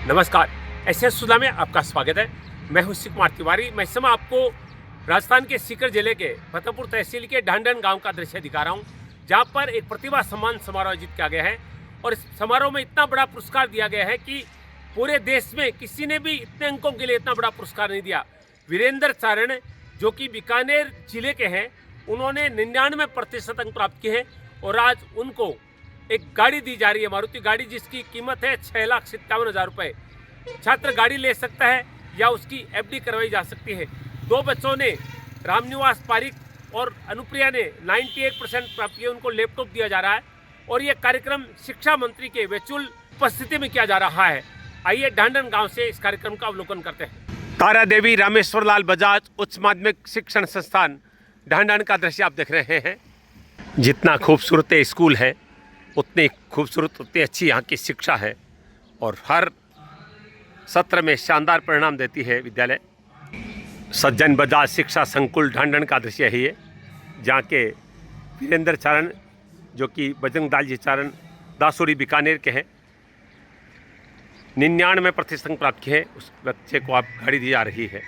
नमस्कार, एसएस सुधा में आपका स्वागत है। मैं हूं शिव कुमार तिवारी। मैं इस समय आपको राजस्थान के सीकर जिले के फतेहपुर तहसील के ढांढन गांव का दृश्य दिखा रहा हूं, जहां पर एक प्रतिभा सम्मान समारोह आयोजित किया गया है। और इस समारोह में इतना बड़ा पुरस्कार दिया गया है कि पूरे देश में किसी ने भी इतने अंकों के लिए इतना बड़ा पुरस्कार नहीं दिया। वीरेंद्र चारण, जो कि बीकानेर जिले के हैं, उन्होंने 99% अंक प्राप्त किए हैं और आज उनको एक गाड़ी दी जा रही है, मारुति गाड़ी, जिसकी कीमत है 6,57,000 रुपये। छात्र गाड़ी ले सकता है या उसकी एफडी करवाई जा सकती है। दो बच्चों ने, रामनिवास पारिक और अनुप्रिया ने 98% प्राप्त किए, उनको लैपटॉप दिया जा रहा है। और ये कार्यक्रम शिक्षा मंत्री के वर्चुअल उपस्थिति में किया जा रहा है। आइए ढांढन गांव से इस कार्यक्रम का अवलोकन करते हैं। तारा देवी रामेश्वर लाल बजाज उच्च माध्यमिक शिक्षण संस्थान ढांढन का दृश्य आप देख रहे हैं। जितना खूबसूरत स्कूल है, उतनी खूबसूरत, उतनी अच्छी यहाँ की शिक्षा है और हर सत्र में शानदार परिणाम देती है विद्यालय। सज्जन बजाज शिक्षा संकुल ढांढन का दृश्य है ये, जहाँ के वीरेंद्र चारण, जो कि बजरंग दास जी चारण दासुरी बीकानेर के हैं, 99% अंक प्राप्त किए। उस बच्चे को आप गाड़ी दी जा रही है।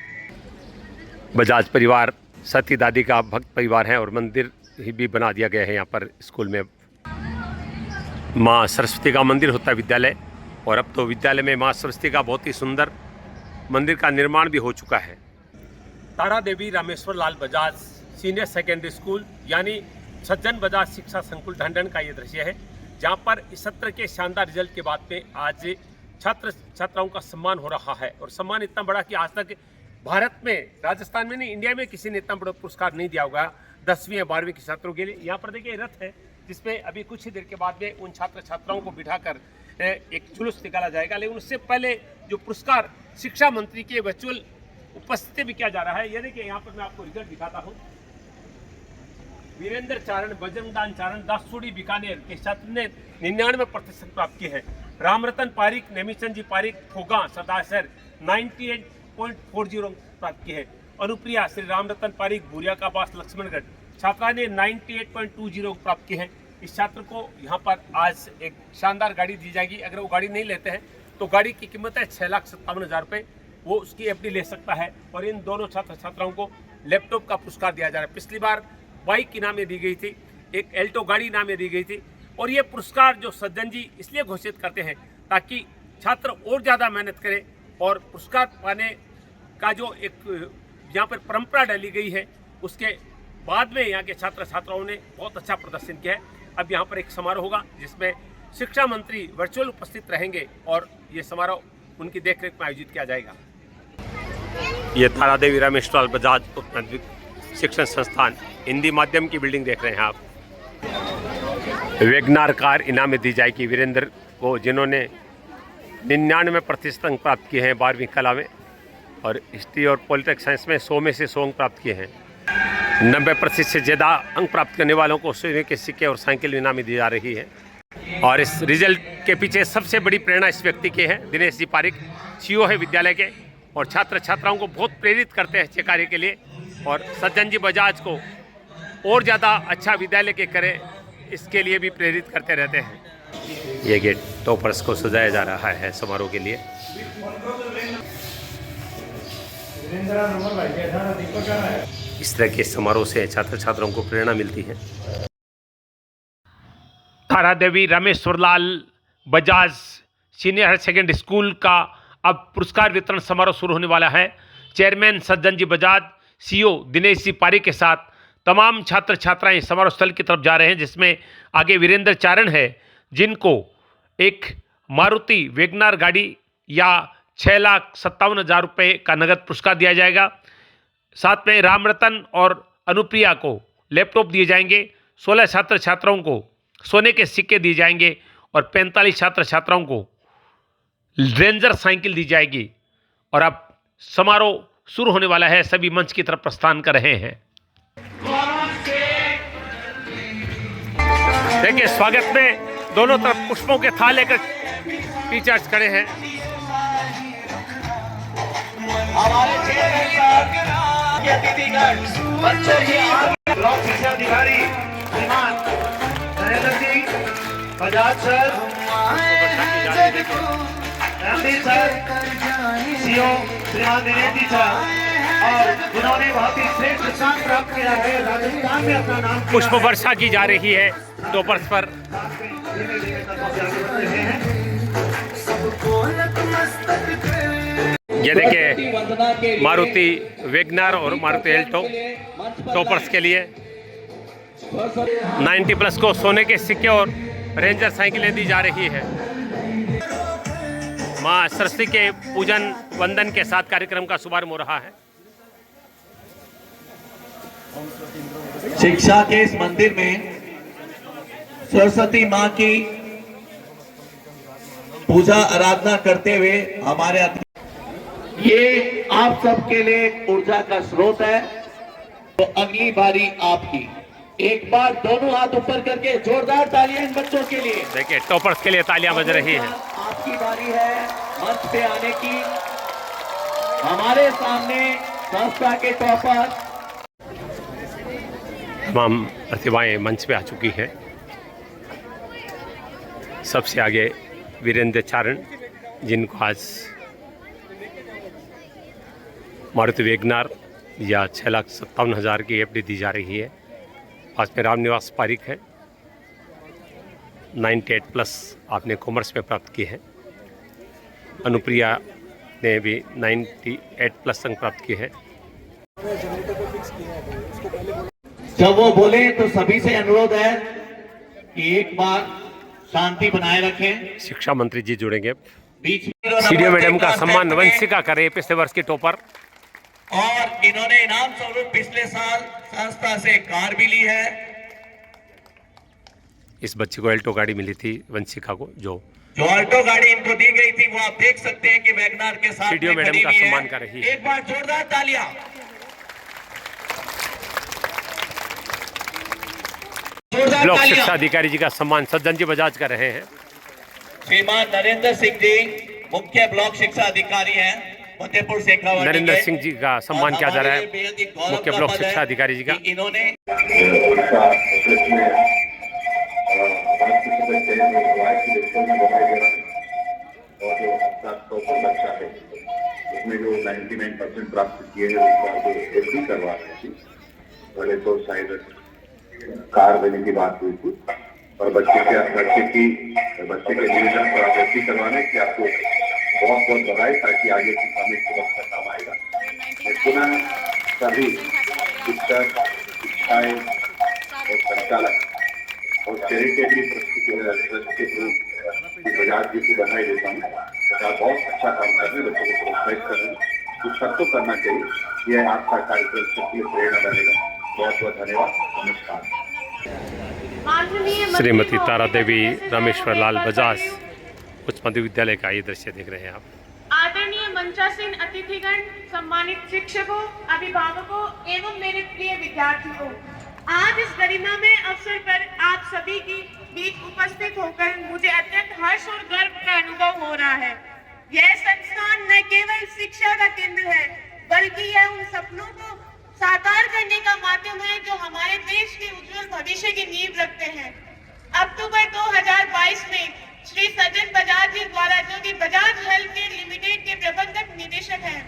बजाज परिवार सती दादी का भक्त परिवार है और मंदिर भी बना दिया गया है यहाँ पर स्कूल में। माँ सरस्वती का मंदिर होता है विद्यालय, और अब तो विद्यालय में माँ सरस्वती का बहुत ही सुंदर मंदिर का निर्माण भी हो चुका है। Tara Devi Rameshwar Lal Bajaj senior secondary school यानी सज्जन बजाज शिक्षा संकुल ढांढन का ये दृश्य है, जहाँ पर इस सत्र के शानदार रिजल्ट के बाद में आज छात्र छात्राओं का सम्मान हो रहा है। और सम्मान इतना बड़ा कि आज तक भारत में, राजस्थान में नहीं, इंडिया में किसी ने इतना बड़ा पुरस्कार नहीं दिया होगा 10वीं या 12वीं के छात्रों के लिए। यहाँ पर देखिए रथ है, जिसमें अभी कुछ ही देर के बाद में उन छात्र छात्राओं को बिठाकर एक जुलूस निकाला जाएगा। लेकिन उससे पहले जो पुरस्कार शिक्षा मंत्री के वर्चुअल उपस्थिति में किया जा रहा है, ये देखिए यहाँ पर मैं आपको रिजल्ट दिखाता हूँ। वीरेंद्र चारण, बजरंगदान चारण दासुड़ी बीकानेर के छात्र ने 99% प्राप्त किए हैं। रामरतन पारिक, नेमीचंद जी पारिक फोगा सरदार 98.40 प्राप्त किए हैं। अनुप्रिया श्री रामरतन पारिक बुरिया का बास लक्ष्मणगढ़ छात्रा ने 98.20 प्राप्त किए हैं। इस छात्र को यहाँ पर आज एक शानदार गाड़ी दी जाएगी। अगर वो गाड़ी नहीं लेते हैं तो गाड़ी की कीमत है 6,57,000 रुपये। वो उसकी एफडी ले सकता है। और इन दोनों छात्र छात्राओं को लैपटॉप का पुरस्कार दिया जा रहा है। पिछली बार बाइक इनाम दी गई थी, एक एल्टो गाड़ी इनाम दी गई थी। और ये पुरस्कार जो सज्जन जी इसलिए घोषित करते हैं ताकि छात्र और ज़्यादा मेहनत करें और पुरस्कार पाने का जो एक यहाँ पर परंपरा डाली गई है, उसके बाद में यहाँ के छात्र छात्राओं ने बहुत अच्छा प्रदर्शन किया है। अब यहाँ पर एक समारोह होगा जिसमें शिक्षा मंत्री वर्चुअल उपस्थित रहेंगे और ये समारोह उनकी देखरेख में आयोजित किया जाएगा। ये तारा देवी रामेश्वर बजाज उच्च माध्यमिक शिक्षण संस्थान हिंदी माध्यम की बिल्डिंग देख रहे हैं आप। वेगनार कार इनाम दी जाएगी वीरेंद्र को, जिन्होंने 99% अंक प्राप्त किए हैं 12वीं कला में, और हिस्ट्री और पॉलिटिक्स साइंस में 100 में से 100 अंक प्राप्त किए हैं। 90% से ज़्यादा अंक प्राप्त करने वालों को सोने के सिक्के और साइकिल इनामी दी जा रही है। और इस रिजल्ट के पीछे सबसे बड़ी प्रेरणा इस व्यक्ति की है। दिनेश जी पारिक सीईओ है विद्यालय के, और छात्र छात्राओं को बहुत प्रेरित करते हैं अच्छे कार्य के लिए। और सज्जन जी बजाज को और ज़्यादा अच्छा विद्यालय के करें, इसके लिए भी प्रेरित करते रहते हैं। ये गेट टॉपर्स को सजाया जा रहा है समारोह के लिए। इस तरह के समारोह से छात्र छात्राओं को प्रेरणा मिलती है। Tara Devi Rameshwar Lal Bajaj senior higher secondary school का अब पुरस्कार वितरण समारोह शुरू होने वाला है। चेयरमैन सज्जन जी बजाज, सीईओ दिनेश जी पारिक के साथ तमाम छात्र छात्राएं समारोह स्थल की तरफ जा रहे हैं, जिसमें आगे वीरेंद्र चारण है, जिनको एक मारुति वेगनार गाड़ी या 6,57,000 रुपये का नगद पुरस्कार दिया जाएगा। साथ में रामरतन और अनुप्रिया को लैपटॉप दिए जाएंगे। 16 छात्र छात्राओं को सोने के सिक्के दिए जाएंगे और 45 छात्र छात्राओं को रेंजर साइकिल दी जाएगी। और अब समारोह शुरू होने वाला है। सभी मंच की तरफ प्रस्थान कर रहे हैं। देखिए स्वागत में दोनों तरफ पुष्पों के थाल लेकर टीचर्स खड़े हैं। बजाज सर, रामवीर जी सर, सीओ श्रीमान दिनेश जी सर, और जिन्होंने बहुत ही श्रेष्ठ स्थान प्राप्त किया है, राजस्थान में अपना नाम किया पुष्प वर्षा की जा रही है टॉपर्स पर। ये देखिए मारुति वैगनर और मारुति एल्टो टॉपर्स के लिए 90+ को सोने के सिक्के और रेंजर साइकिलें दी जा रही है। मां सरस्वती के पूजन वंदन के साथ कार्यक्रम का शुभारंभ हो रहा है। शिक्षा के इस मंदिर में सरस्वती माँ की पूजा आराधना करते हुए हमारे ये आप सबके लिए ऊर्जा का स्रोत है। तो अगली बारी आपकी, एक बार दोनों हाथ ऊपर करके जोरदार तालियां इन बच्चों के लिए। देखिए टॉपर्स के लिए तालियां बज रही है। आपकी बारी है मंच पे आने की। हमारे सामने संस्था के टॉपर, तमाम प्रतिभाएं मंच पे आ चुकी है। सबसे आगे वीरेंद्र चारण, जिनको आज मारुति वैगनर या 6,57,000 की एफडी दी जा रही है। पास में रामनिवास पारिक है, 98+ आपने कॉमर्स में प्राप्त की है। अनुप्रिया ने भी 98+ अंक प्राप्त की है। जब वो बोले तो सभी से अनुरोध है कि एक बार शांति बनाए रखें। शिक्षा मंत्री जी जुड़ेंगे। बीच में सीडीओ मैडम का सम्मान वंशिका करे, पिछले वर्ष की टॉपर। और इन्होंने इनाम स्वरूप पिछले साल संस्था से कार भी ली है। इस बच्चे को एल्टो गाड़ी मिली थी वंशिका को, जो ऑल्टो गाड़ी इनको दी गई थी, वो आप देख सकते हैं कि वैगनर के साथ सीडीओ मैडम का सम्मान कर रही है। एक बार जोरदार तालियां। ब्लॉक शिक्षा अधिकारी जी का सम्मान सज्जन जी बजाज कर रहे हैं। श्रीमान नरेंद्र सिंह जी मुख्य ब्लॉक शिक्षा अधिकारी हैं, फतेहपुर शेखावाटी। नरेंद्र सिंह जी का सम्मान किया जा रहा है, मुख्य ब्लॉक शिक्षा अधिकारी जी का। इन्होंने इसमें जो 99% प्राप्त किए हैं करवा रहे थे। पहले तो शायद कार देने की बात हुई थी, और बच्चे के डिवीजन पर अभ्यर्थी करवाने की आपको बहुत बहुत बधाई, ताकि आगे की समय सुरक्षा काम आएगा। पुनः सभी शिक्षक, शिक्षाएं और संचालक और चैरिटेबली बजाज जी को बधाई देता हूँ। बहुत अच्छा काम कर रहे हैं, बच्चों को प्रोत्साहित कर रहे हैं। कुछ सबको करना चाहिए, यह आपका कार्यक्रम सबके लिए प्रेरणा बनेगा। बहुत बहुत धन्यवाद, नमस्कार। श्रीमती तारा देवी रामेश्वर लाल बजाज उच्च मध्य विद्यालय का ये दृश्य देख रहे हैं आप। आदरणीय मंचासीन अतिथिगण, सम्मानित शिक्षकों, अभिभावकों एवं मेरे प्रिय विद्यार्थियों, आज इस गरिमामय अवसर पर आप सभी की बीच उपस्थित होकर मुझे अत्यंत हर्ष और गर्व का अनुभव हो रहा है। यह संस्थान न केवल शिक्षा का केंद्र है, बल्कि यह उन सपनों को साकार करने का माध्यम है जो हमारे देश के उज्जवल भविष्य की नींव रखते हैं। अक्टूबर 2022 में श्री सज्जन बजाज जी द्वारा, जो कि बजाज हेल्थकेयर लिमिटेड के प्रबंधक निदेशक हैं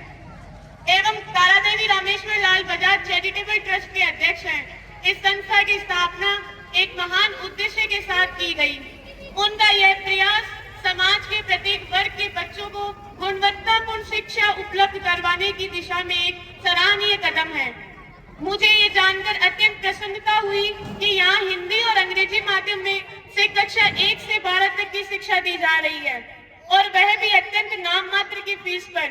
एवं तारादेवी रामेश्वर लाल बजाज चैरिटेबल ट्रस्ट के अध्यक्ष हैं, इस संस्था की स्थापना एक महान उद्देश्य के साथ की गई। उनका यह प्रयास समाज के प्रत्येक वर्ग के बच्चों को गुणवत्तापूर्ण शिक्षा उपलब्ध करवाने की दिशा में एक सराहनीय कदम है। मुझे ये जानकर अत्यंत प्रसन्नता हुई कि यहाँ हिंदी और अंग्रेजी माध्यम में से कक्षा 1 से 12 तक की शिक्षा दी जा रही है, और वह भी अत्यंत नाम मात्र की फीस पर।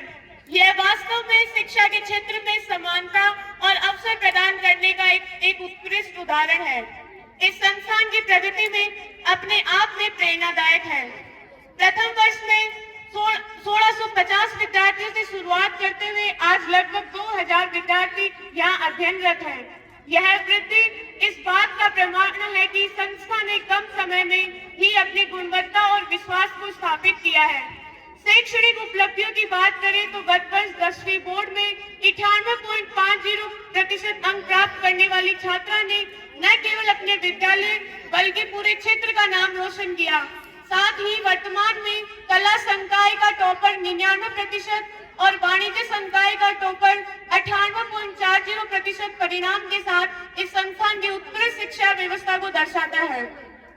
यह वास्तव में शिक्षा के क्षेत्र में समानता और अवसर प्रदान करने का एक उत्कृष्ट उदाहरण है। इस संस्थान की प्रगति में अपने आप में प्रेरणादायक है। प्रथम वर्ष में 1650 विद्यार्थियों से शुरुआत करते हुए आज लगभग 2000 विद्यार्थी यहाँ अध्ययनरत हैं। यह वृद्धि इस बात का प्रमाण है कि संस्था ने कम समय में ही अपनी गुणवत्ता और विश्वास को स्थापित किया है। शैक्षणिक उपलब्धियों की बात करें तो गत वर्ष 10वीं बोर्ड में 98.50% अंक प्राप्त करने वाली छात्रा ने न केवल अपने विद्यालय बल्कि पूरे क्षेत्र का नाम रोशन किया। साथ ही वर्तमान में कला संकाय का टॉपर 99% और वाणिज्य संकाय का टॉपर 98.40% परिणाम के साथ इस संस्थान की उत्कृष्ट शिक्षा व्यवस्था को दर्शाता है।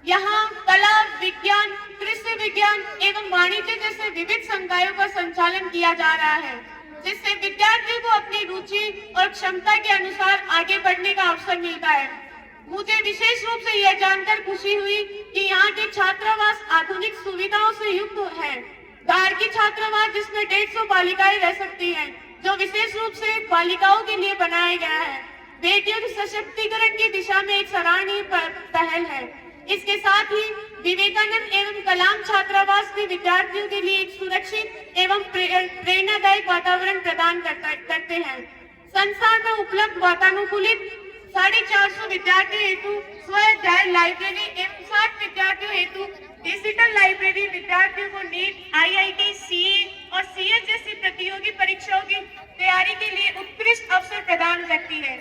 यहाँ कला, विज्ञान, कृषि विज्ञान एवं वाणिज्य जैसे विविध संकायों का संचालन किया जा रहा है, जिससे विद्यार्थियों को अपनी रुचि और क्षमता के अनुसार आगे बढ़ने का अवसर मिलता है। मुझे विशेष रूप से यह जानकर खुशी हुई कि यहाँ के छात्रावास आधुनिक सुविधाओं से युक्त है। गार की छात्रावास जिसमें 150 बालिकाएं रह सकती हैं, जो विशेष रूप से बालिकाओं के लिए बनाया गया है, बेटियों के सशक्तिकरण की दिशा में एक सराहनीय पहल है। इसके साथ ही विवेकानंद एवं कलाम छात्रावास भी विद्यार्थियों के लिए एक सुरक्षित एवं प्रेरणादायक वातावरण प्रदान करते हैं। संस्थान में उपलब्ध वातानुकूलित 450 विद्यार्थियों हेतु स्वाध्याय लाइब्रेरी एवं 60 विद्यार्थियों हेतु डिजिटल लाइब्रेरी विद्यार्थियों को नीट, IIT, CA और CS जैसी प्रतियोगी परीक्षाओं की तैयारी के लिए उत्कृष्ट अवसर प्रदान करती है।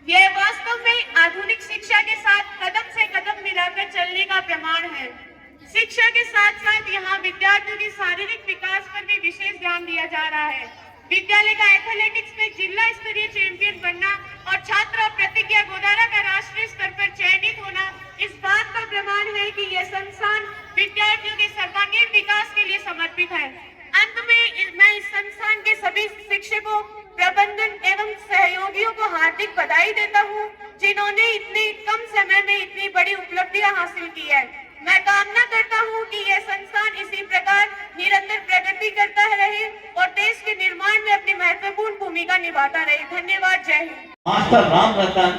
यह वास्तव में आधुनिक शिक्षा के साथ कदम से कदम मिलाकर चलने का प्रमाण है। शिक्षा के साथ साथ यहाँ विद्यार्थियों के शारीरिक विकास पर भी विशेष ध्यान दिया जा रहा है। विद्यालय का एथलेटिक्स में जिला स्तरीय चैंपियन बनना और छात्रा प्रतिज्ञा गोदारा का राष्ट्रीय स्तर पर चयनित होना इस बात का प्रमाण है कि यह संस्थान विद्यार्थियों के सर्वांगीण विकास के लिए समर्पित है। अंत में मैं इस संस्थान के सभी शिक्षकों, प्रबंधन एवं सहयोगियों को हार्दिक बधाई देता हूँ, जिन्होंने इतने कम समय में इतनी बड़ी उपलब्धियां हासिल की है। मैं कामना करता हूँ कि यह संस्थान इसी प्रकार निरंतर प्रगति करता रहे और देश के निर्माण में अपनी महत्वपूर्ण भूमिका निभाता रहे। धन्यवाद। जय Hind. Master Ram Ratan,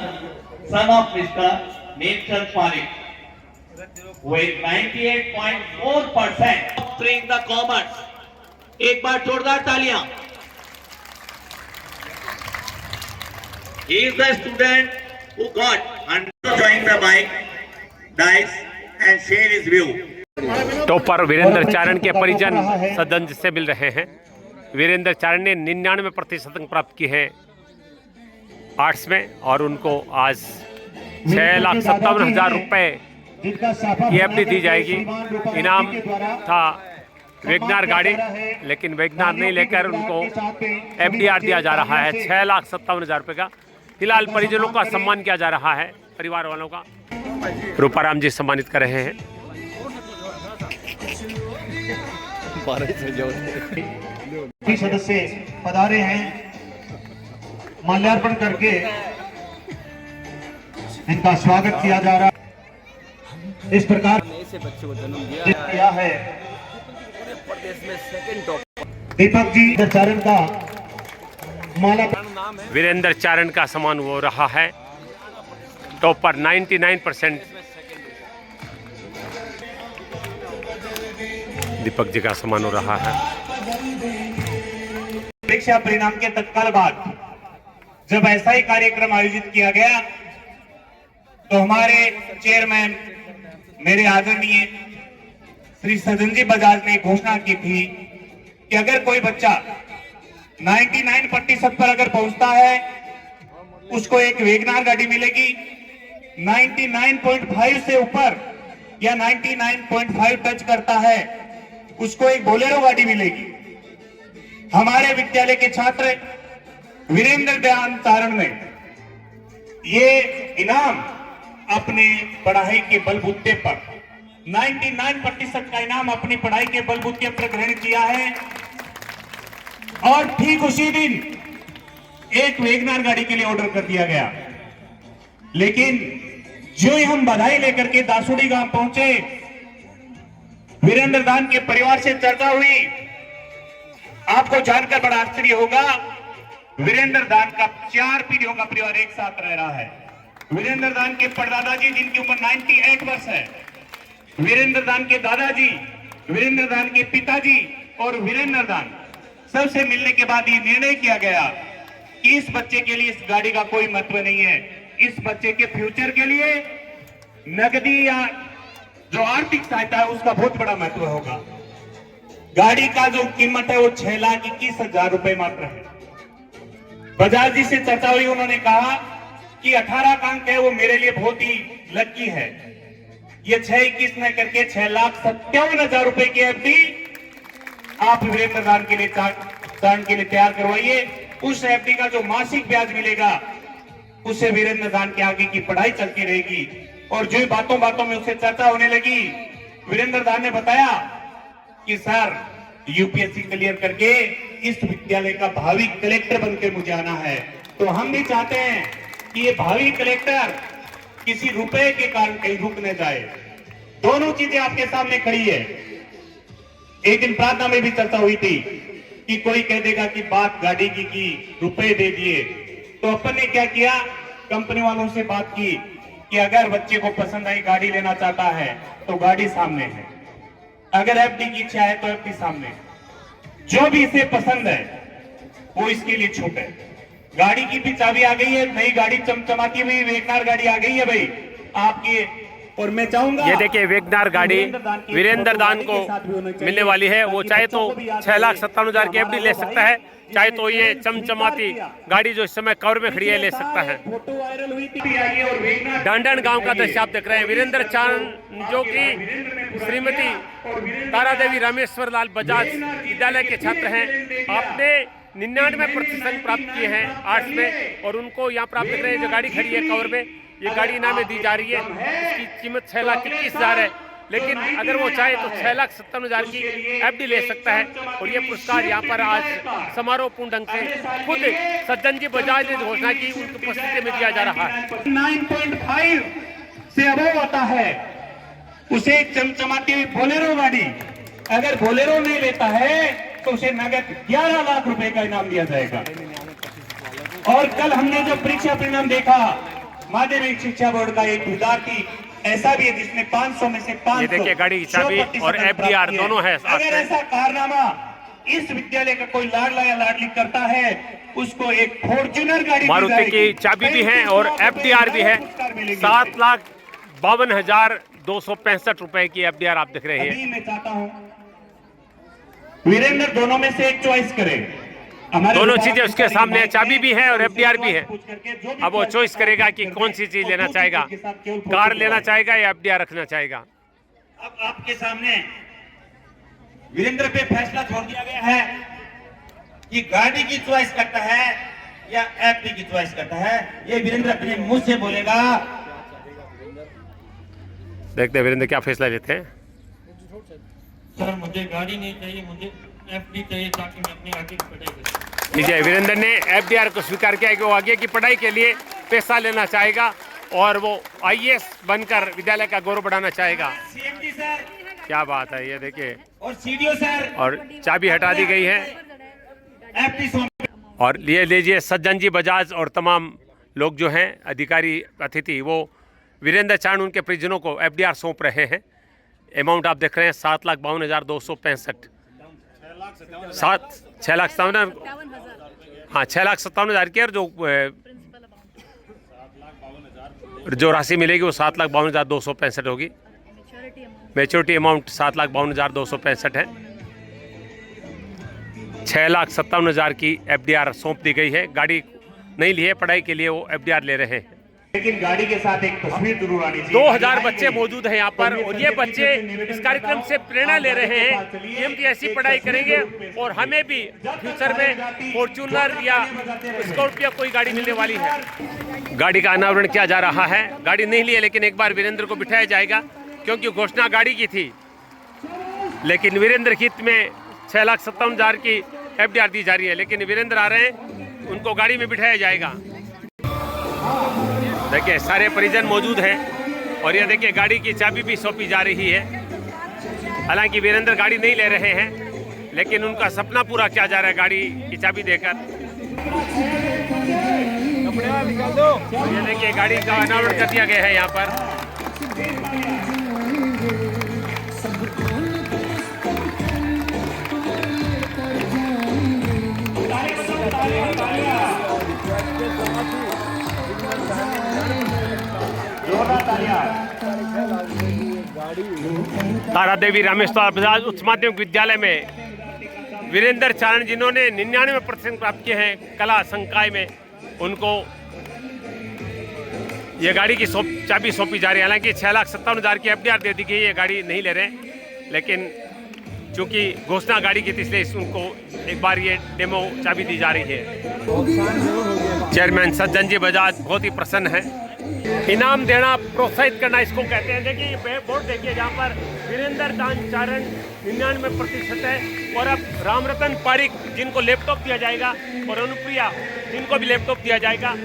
son of Mr. Neelchand Parekh, with 98.4% entering the commerce. एक बार जोरदार तालियां। He is the student who got 100 to join the bike, dice and share his view. Topper Virendra Charan के परिजन सदन से मिल रहे हैं। वीरेंद्र चारण ने 99% अंक प्राप्त किए हैं आर्ट्स में और उनको आज 6,57,000 रुपये की एफडी दी जाएगी। इनाम था वेगनार गाड़ी, लेकिन वेगनार नहीं लेकर उनको FDR दिया जा रहा है 6,57,000 रुपये का। फिलहाल परिजनों का सम्मान किया जा रहा है, परिवार वालों का। रूपाराम जी सम्मानित कर रहे हैं। सदस्य पधारे हैं, माल्यार्पण करके इनका स्वागत किया जा रहा है। इस प्रकार ऐसे बच्चे को जन्म दिया है प्रदेश में सेकंड टॉप दीपक जी चारण का माला। वीरेंद्र चारण का सम्मान हो रहा है। टॉपर 99% दीपक जी का सम्मान हो रहा है। परीक्षा परिणाम के तत्काल बाद जब ऐसा ही कार्यक्रम आयोजित किया गया तो हमारे चेयरमैन मेरे आदरणीय श्री सदन जी बजाज ने घोषणा की थी कि अगर कोई बच्चा 99% पर अगर पहुंचता है उसको एक वेगनार गाड़ी मिलेगी, 99.5 से ऊपर या 99.5 टच करता है उसको एक बोलेरो गाड़ी मिलेगी। हमारे विद्यालय के छात्र वीरेंद्र दयान चारण ने ये इनाम अपने पढ़ाई के बलबूते पर 99% का इनाम अपनी पढ़ाई के बलबूते पर ग्रहण किया है और ठीक उसी दिन एक वेगनार गाड़ी के लिए ऑर्डर कर दिया गया। लेकिन जो ही हम बधाई लेकर के दासुड़ी गांव पहुंचे, वीरेंद्र दान के परिवार से चर्चा हुई। आपको जानकर बड़ा आश्चर्य होगा, वीरेंद्र दान का 4 पीढ़ियों का परिवार एक साथ रह रहा है। वीरेंद्र दान के परदादाजी जिनकी उम्र 98 वर्ष है, वीरेंद्र दान के दादाजी, वीरेंद्र दान के पिताजी और वीरेंद्र दान सबसे मिलने के बाद ये निर्णय किया गया कि इस बच्चे के लिए इस गाड़ी का कोई महत्व नहीं है। इस बच्चे के फ्यूचर के लिए नगदी या जो आर्थिक सहायता है उसका बहुत बड़ा महत्व होगा। गाड़ी का जो कीमत है वो 6,21,000 रुपए मात्र है। बजाज जी से चर्चा हुई, उन्होंने कहा कि 18 का अंक है वो मेरे लिए बहुत ही लकी है। ये 6,21 में करके 6,57,000 रुपए की एफडी आप वीरेंद्र दान के लिए तैयार करवाइए। उस एफडी का जो मासिक ब्याज मिलेगा उससे वीरेंद्र दान के आगे की पढ़ाई चलती रहेगी। और जो बातों बातों में उससे चर्चा होने लगी, वीरेंद्र दान ने बताया कि सर यूपीएससी क्लियर करके इस विद्यालय का भावी कलेक्टर बनकर मुझे आना है। तो हम भी चाहते हैं कि ये भावी कलेक्टर किसी रुपए के कारण कहीं रुक न जाए। दोनों चीजें आपके सामने खड़ी है। एक दिन प्रार्थना में भी चर्चा हुई थी कि कोई कह देगा कि बात गाड़ी की रुपए दे दिए, तो अपन ने क्या किया, कंपनी वालों से बात की कि अगर बच्चे को पसंद आई गाड़ी लेना चाहता है तो गाड़ी सामने है, अगर एफडी की इच्छा है तो एफडी सामने, जो भी इसे पसंद है वो इसके लिए छूट है। गाड़ी की भी चाबी आ गई है, नई गाड़ी चमचमाती हुई वेगनार गाड़ी आ गई है भाई आपकी। और मैं चाहूंगा ये देखिए वेगनार गाड़ी वीरेंद्र दान को मिलने वाली है। वो चाहे तो 6,57,000 की एफडी ले सकता है, चाहे तो ये चमचमाती गाड़ी जो इस समय कवर में खड़ी है ले सकता है। फोटो वायरल हुई थी। ढांढन गांव का दृश्य आप देख रहे हैं। वीरेंद्र चांद जो कि श्रीमती तारा देवी रामेश्वर लाल बजाज विद्यालय के छात्र हैं, आपने 99% प्राप्त किए हैं आर्ट्स में, और उनको यहाँ प्राप्त देख रहे हैं। जो गाड़ी खड़ी है कवर में, ये गाड़ी इनाम में दी जा रही है। इसकी कीमत 6,21,000 है, लेकिन अगर वो चाहे तो 6,57,000 की एफडी ले सकता है। और ये पुरस्कार यहाँ पर आज समारोहपूर्ण ढंग से खुद सज्जन जी बजाज ने घोषणा की, उनकी उपस्थिति में दिया जा रहा है। 9.5 से अबव होता है उसे एक चमचमाती हुई बोलेरो गाड़ी, अगर बोलेरो नहीं लेता है तो उसे नगद 11 लाख रुपए का इनाम दिया जाएगा। और कल हमने जो परीक्षा परिणाम देखा, माध्यमिक शिक्षा बोर्ड का एक विद्यार्थी ऐसा भी है जिसने 500 में से 500 ये देखिए गाड़ी की चाबी और एफडीआर दोनों है साथ अगर में। ऐसा कारनामा इस विद्यालय का कोई लाडला या लाडली करता है, उसको एक फॉर्च्यूनर गाड़ी मारुति की चाबी भी है और एफडीआर भी है। 7,52,265 रुपए की एफडीआर आप दिख रहे हैं। अभी मैं चाहता हूं वीरेंद्र दोनों में से एक चॉइस करे। दोनों चीजें उसके सामने है, चाबी भी है और एफडीआर भी है। अब वो चॉइस करेगा कि कौन सी चीज लेना चाहेगा, कार लेना चाहेगा या एफडीआर रखना चाहेगा। अब आपके सामने वीरेंद्र पे फैसला छोड़ दिया गया है कि गाड़ी की चॉइस करता है या एफडी की चॉइस करता है। ये वीरेंद्र अपने मुंह से बोलेगा। देखते हैं वीरेंद्र क्या फैसला लेते हैं। सर मुझे गाड़ी नहीं चाहिए, मुझे एफडी चाहिए ताकि मैं अपनी आगे की पढ़ाई करूं। लीजिए वीरेंद्र ने एफडीआर को स्वीकार किया कि वो आगे की पढ़ाई के लिए पैसा लेना चाहेगा और वो आईएएस बनकर विद्यालय का गौरव बढ़ाना चाहेगा। सीएमडी सर, क्या बात है, ये देखिए। और सीडीओ सर, और चाबी हटा दी गई है। एफडी और लिए लीजिए सज्जन जी बजाज और तमाम लोग जो हैं अधिकारी अतिथि, वो वीरेंद्र चांद उनके परिजनों को एफडीआर सौंप रहे हैं। अमाउंट आप देख रहे हैं 7,52,265। 6,57,000 हाँ 6,57,000 की, और जो राशि मिलेगी वो 7,52,265 होगी। मैच्योरिटी अमाउंट 7,52,265 है। 6,57,000 की एफडीआर सौंप दी गई है। गाड़ी नहीं ली है, पढ़ाई के लिए वो एफडीआर ले रहे हैं। लेकिन गाड़ी के साथ एक तस्वीर जरूर आनी चाहिए। 2000 बच्चे मौजूद हैं यहाँ पर, और ये बच्चे इस कार्यक्रम से प्रेरणा ले रहे हैं कि हम ऐसी पढ़ाई करेंगे और हमें भी फ्यूचर में फॉर्च्यूनर या स्कॉर्पियो कोई गाड़ी मिलने वाली है। गाड़ी का अनावरण किया जा रहा है। गाड़ी नहीं ली है, लेकिन एक बार वीरेंद्र को बिठाया जाएगा, क्योंकि घोषणा गाड़ी की थी, लेकिन वीरेंद्र के हित में 6,57,000 की एफडीआर दी जा रही है। लेकिन वीरेंद्र आ रहे हैं, उनको गाड़ी में बिठाया जाएगा। देखिए सारे परिजन मौजूद हैं और ये देखिए गाड़ी की चाबी भी सौंपी जा रही है। हालांकि वीरेंद्र गाड़ी नहीं ले रहे हैं, लेकिन उनका सपना पूरा किया जा रहा है गाड़ी की चाबी देकर। ये देखिए गाड़ी का अनावरण कर दिया गया है यहाँ पर। तारा देवी रामेश्वर बजाज उच्च माध्यमिक विद्यालय में वीरेंद्र चारण जिन्होंने 99% प्राप्त किए हैं कला संकाय में, उनको ये गाड़ी की चाबी सौंपी जा रही है। हालांकि 6,57,000 की एफडीआर दे दी गई है, गाड़ी नहीं ले रहे, लेकिन चूँकि घोषणा गाड़ी की थी इसलिए उनको एक बार ये डेमो चाबी दी जा रही है। चेयरमैन सज्जन जी बजाज बहुत ही प्रसन्न है। इनाम देना, प्रोत्साहित करना इसको कहते हैं। देखिए ये बोर्ड देखिए जहाँ पर वीरेंद्र दान चारण 99% है और अब रामरतन पारिक जिनको लैपटॉप दिया जाएगा और अनुप्रिया जिनको भी लैपटॉप दिया जाएगा।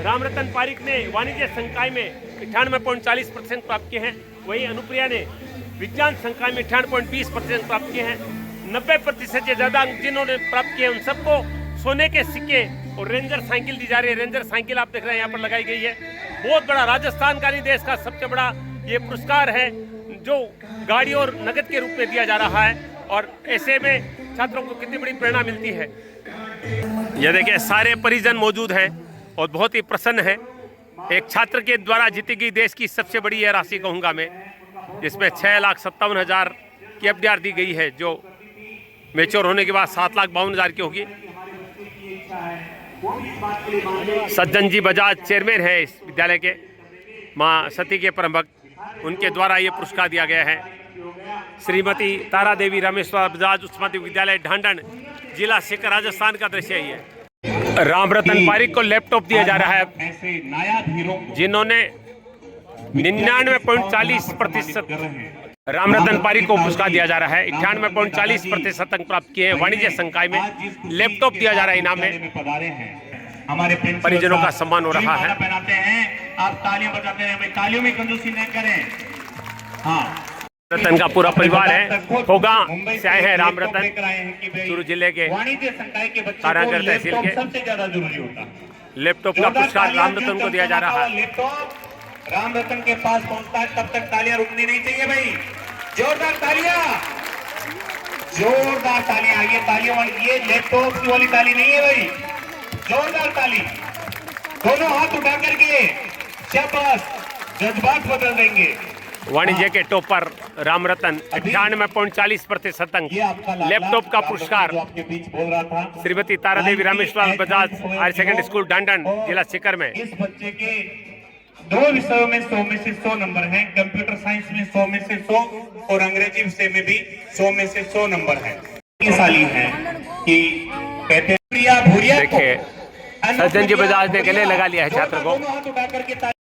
रामरतन पारिक ने वाणिज्य संकाय में 98.40% प्राप्त किए हैं, वहीं अनुप्रिया ने विज्ञान संकाय में 98.20% प्राप्त किए हैं। 90% से ज़्यादा अंक जिन्होंने प्राप्त किए उन सबको सोने के सिक्के और रेंजर साइकिल दी जा रही है। रेंजर साइकिल आप देख रहे हैं यहाँ पर लगाई गई है। बहुत बड़ा, राजस्थान का नहीं देश का सबसे बड़ा ये पुरस्कार है जो गाड़ी और नगद के रूप में दिया जा रहा है और ऐसे में छात्रों को कितनी बड़ी प्रेरणा मिलती है। ये देखिए सारे परिजन मौजूद हैं और बहुत ही प्रसन्न है। एक छात्र के द्वारा जीती गई देश की सबसे बड़ी यह राशि कहूँगा मैं, जिसमें 6,57,000 की FDR दी गई है जो मैच्योर होने के बाद 7,52,000 की होगी। सज्जन जी बजाज चेयरमैन है इस विद्यालय के, माँ सती के परम भक्त, उनके द्वारा ये पुरस्कार दिया गया है। श्रीमती तारा देवी रामेश्वर बजाज उच्च माध्यमिक विद्यालय ढांढन, जिला सीकर, राजस्थान का दृश्य है ये। रामरतन पारिक को लैपटॉप दिया जा रहा है जिन्होंने 99.40% रामरतन पारिक को पुरस्कार दिया जा रहा है। 98.40% अंक प्राप्त किए हैं। वाणिज्य संकाय में लैपटॉप दिया जा रहा है इनाम में। हमारे परिजनों का सम्मान हो रहा है। पहनाते हैं, आप तालियां बजाते हैं, तालियों में कंजूसी न करें। हाँ, रतन का पूरा परिवार है। फोगा से आए हैं रामरतन, चूरू जिले के वाणिज्य संकाय के बच्चों तारागढ़ को तहसील लैपटॉप के सबसे ज्यादा जरूरी होता है। लैपटॉप का पुरस्कार रामरतन को दिया जा रहा है। लैपटॉप रामरतन के पास पहुंचता है तब तक तालियां रुकनी नहीं चाहिए भाई। जोरदार तालियां, जोरदार तालियां। ये तालियों वाली, ये लैपटॉप की वाली ताली नहीं है भाई, जोरदार ताली। दोनों हाथ उठा करके शाबाश, जज्बात बदल देंगे। वाणिज्य के टॉपर रामरतन 98.40% अंक, लैपटॉप का पुरस्कार आपके बीच बोल रहा था Shrimati Tara Devi Rameshwar Bajaj higher secondary school Dhandhan, जिला सीकर में। इस बच्चे के 2 विषयों में 100 में से 100 नंबर हैं। कंप्यूटर साइंस में 100 में से 100 और अंग्रेजी विषय में भी 100 में से 100 नंबर हैं। ये साली है कि कहते हैं प्रिया भूरिया। देखिए सज्जन जी बजाज ने गले लगा लिया है छात्र को।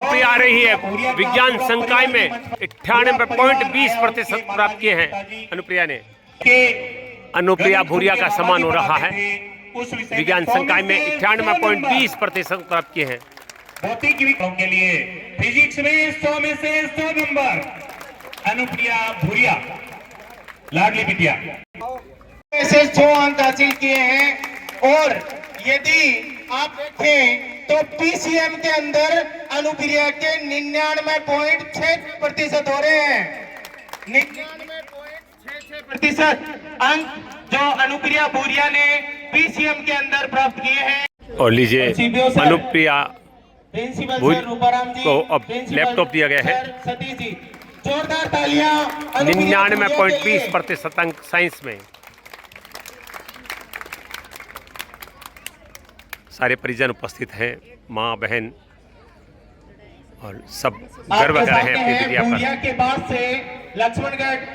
प्रिया आ रही है, विज्ञान संकाय में 98.20% प्राप्त किए हैं अनुप्रिया ने। अनुप्रिया भूरिया का सम्मान हो रहा है। विज्ञान संकाय में 98.20% प्राप्त किए हैं। भौतिक के लिए फिजिक्स में 100 में से 100 नंबर अनुप्रिया भूरिया, लाडली बिटिया से 100 अंक हासिल किए हैं। और यदि आप देखें तो PCM के अंदर अनुप्रिया के 99.6% हो रहे हैं। 99.66% अंक जो अनुप्रिया भूरिया ने PCM के अंदर प्राप्त किए हैं। और लीजिए अनुप्रिया प्रिंसिपल भूरी सर रूपाराम जी को अब लैपटॉप दिया गया है। सतीश जी, जोरदार तालियां। 99.20% अंक साइंस में। सारे परिजन उपस्थित हैं, माँ बहन और सब गर्व कर रहे हैं अपनी बिटिया भूरिया के बाद से लक्ष्मणगढ़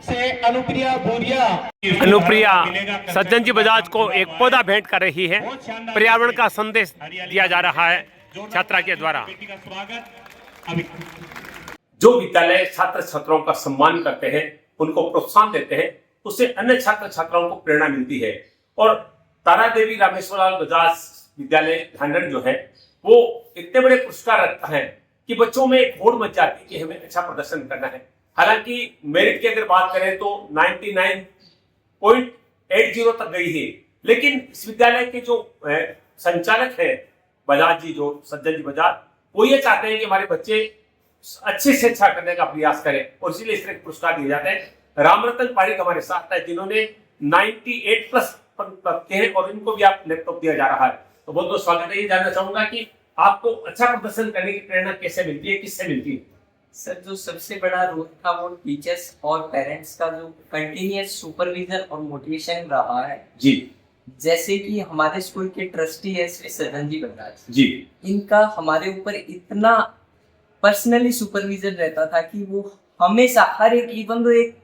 से अनुप्रिया भूरिया। अनुप्रिया सज्जन जी बजाज को एक पौधा भेंट कर रही है। पर्यावरण का संदेश दिया जा रहा है छात्रा के द्वारा। जो विद्यालय छात्र छात्राओं का सम्मान करते हैं, उनको प्रोत्साहन देते हैं, उससे अन्य छात्र छात्राओं को प्रेरणा मिलती है। और तारा देवी रामेश्वरलाल बजाज विद्यालय ढांढन जो है वो इतने बड़े पुरस्कार रखता है कि बच्चों में एक होड़ मच जाती है कि हमें अच्छा प्रदर्शन करना है। हालांकि मेरिट की अगर बात करें तो 99.80 तक गई है, लेकिन इस विद्यालय के जो संचालक है बजाज जी, जो सज्जन जी बजाज, वो ये चाहते हैं कि हमारे बच्चे अच्छे से अच्छा करने का प्रयास करें और इसीलिए इस तरह के पुरस्कार दिए जाते हैं। रामरतन पारिक हमारे साथ है जिन्होंने 98+ प्राप्त किए हैं और इनको भी आप लैपटॉप दिया जा रहा है। तो बहुत बहुत स्वागत है। ये जानना चाहूंगा कि आपको अच्छा प्रदर्शन करने की प्रेरणा कैसे मिलती है, किससे मिलती है? सर, जो सबसे बड़ा रोल था वो टीचर्स और पेरेंट्स का जो कंटिन्यूअस सुपरविजन और मोटिवेशन रहा है जी। जैसे कि हमारे स्कूल के ट्रस्टी है श्री सज्जन जी बजाज जी, इनका हमारे ऊपर इतना पर्सनली सुपरविजन रहता था कि वो हमेशा हर एक, इवन तो एक